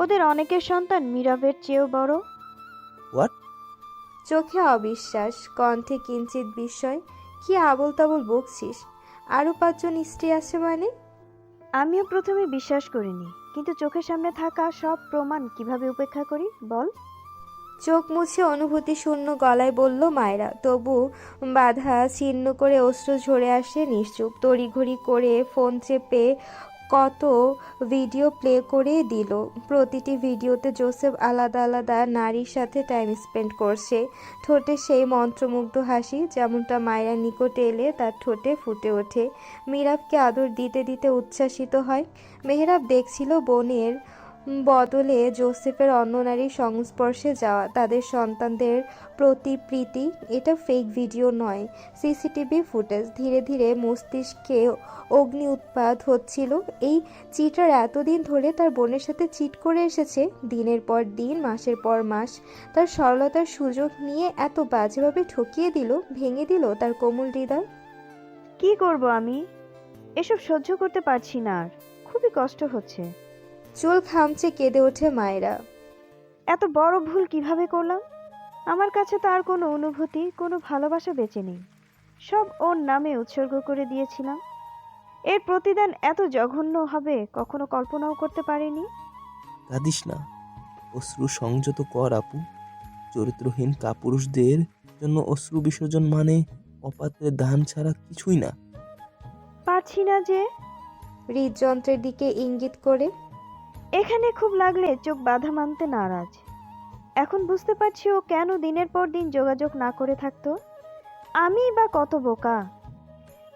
[SPEAKER 8] ওদের অনেকের সন্তান মীরাবের চেয়েও বড়।
[SPEAKER 12] হোয়াট?
[SPEAKER 1] চোখে অবিশ্বাস, কণ্ঠে কিঞ্চিত বিস্ময়। কি আবল তাবল বকছিস? আরও 5 জন স্ত্রী আছে মানে?
[SPEAKER 8] আমিও প্রথমে বিশ্বাস করিনি, কিন্তু চোখের সামনে থাকা সব প্রমাণ কিভাবে উপেক্ষা করি বল?
[SPEAKER 1] চোখ মুছে অনুভূতি শূন্য গলায় বলল মায়েরা। তবু বাধা ছিন্ন করে অশ্রু ঝরে আসে নিশ্চুপ। তড়িঘড়ি করে ফোন চেপে কত ভিডিও প্লে করে দিল। প্রতিটি ভিডিওতে জোসেফ আলাদা আলাদা নারীর সাথে টাইম স্পেন্ড করছে। ঠোঁটে সেই মন্ত্রমুগ্ধ হাসি যেমনটা মায়ের নিকটে এলে তার ঠোঁটে ফুটে ওঠে। মিরাবকে আদর দিতে দিতে উচ্ছ্বাসিত হয়। মেহরাব দেখছিল বোনের বদলে জোসেফের অন্য নারীর সংস্পর্শে যাওয়া, তাদের সন্তানদের প্রতি প্রীতি। এটা ফেক ভিডিও নয়, সিসিটিভি ফুটেজ। ধীরে ধীরে মস্তিষ্কে অগ্নি উৎপাত হচ্ছিল। এই চিটার এতদিন ধরে তার বোনের সাথে চিট করে এসেছে, দিনের পর দিন, মাসের পর মাস। তার সরলতার সুযোগ নিয়ে এত বাজেভাবে ঠকিয়ে দিল, ভেঙে দিল তার কোমল হৃদয়।
[SPEAKER 8] কি করব আমি? এসব সহ্য করতে পারছি না আর, খুবই কষ্ট হচ্ছে।
[SPEAKER 1] চুল খামচে কেঁদে ওঠে মায়েরা।
[SPEAKER 8] এত বড় ভুল কিভাবে করলাম? আমার কাছে তো আর কোনো অনুভূতি, কোনো ভালোবাসা বেঁচে নেই। সব ওর নামে উৎসর্গ করে দিয়েছিলাম। এর প্রতিদান এত জঘন্য হবে কখনো কল্পনাও করতে পারিনি।
[SPEAKER 12] কাঁদিস না, অশ্রু সংযত কর আপু। চরিত্রহীন কাপুরুষদের জন্য অশ্রু বিসর্জন মানে অপাত্রে দান ছাড়া কিছুই না।
[SPEAKER 8] পারছি না যে।
[SPEAKER 1] হৃদযন্ত্রের দিকে ইঙ্গিত করে।
[SPEAKER 8] এখানে খুব লাগলে চোখ বাধা মানতে নারাজ। এখন বুঝতে পারছি ও কেন দিনের পর দিন যোগাযোগ না করে থাকতো। আমি বা কত বোকা।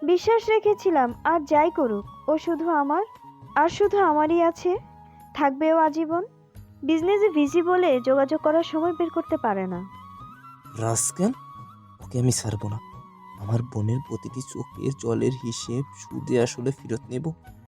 [SPEAKER 8] বিশ্বাস রেখেছিলাম আর যাই করুক ও শুধু আমার, আর শুধু আমারই আছে, থাকবেও আজীবন। বিজনেসে বিজি বলে যোগাযোগ করার সময় বের করতে পারে না।
[SPEAKER 12] রাস্কেল, ওকে আমি ছাড়বো না। আমার বোনের প্রতিটি চোখের জলের হিসেব সুদে আসলে ফেরত নেব।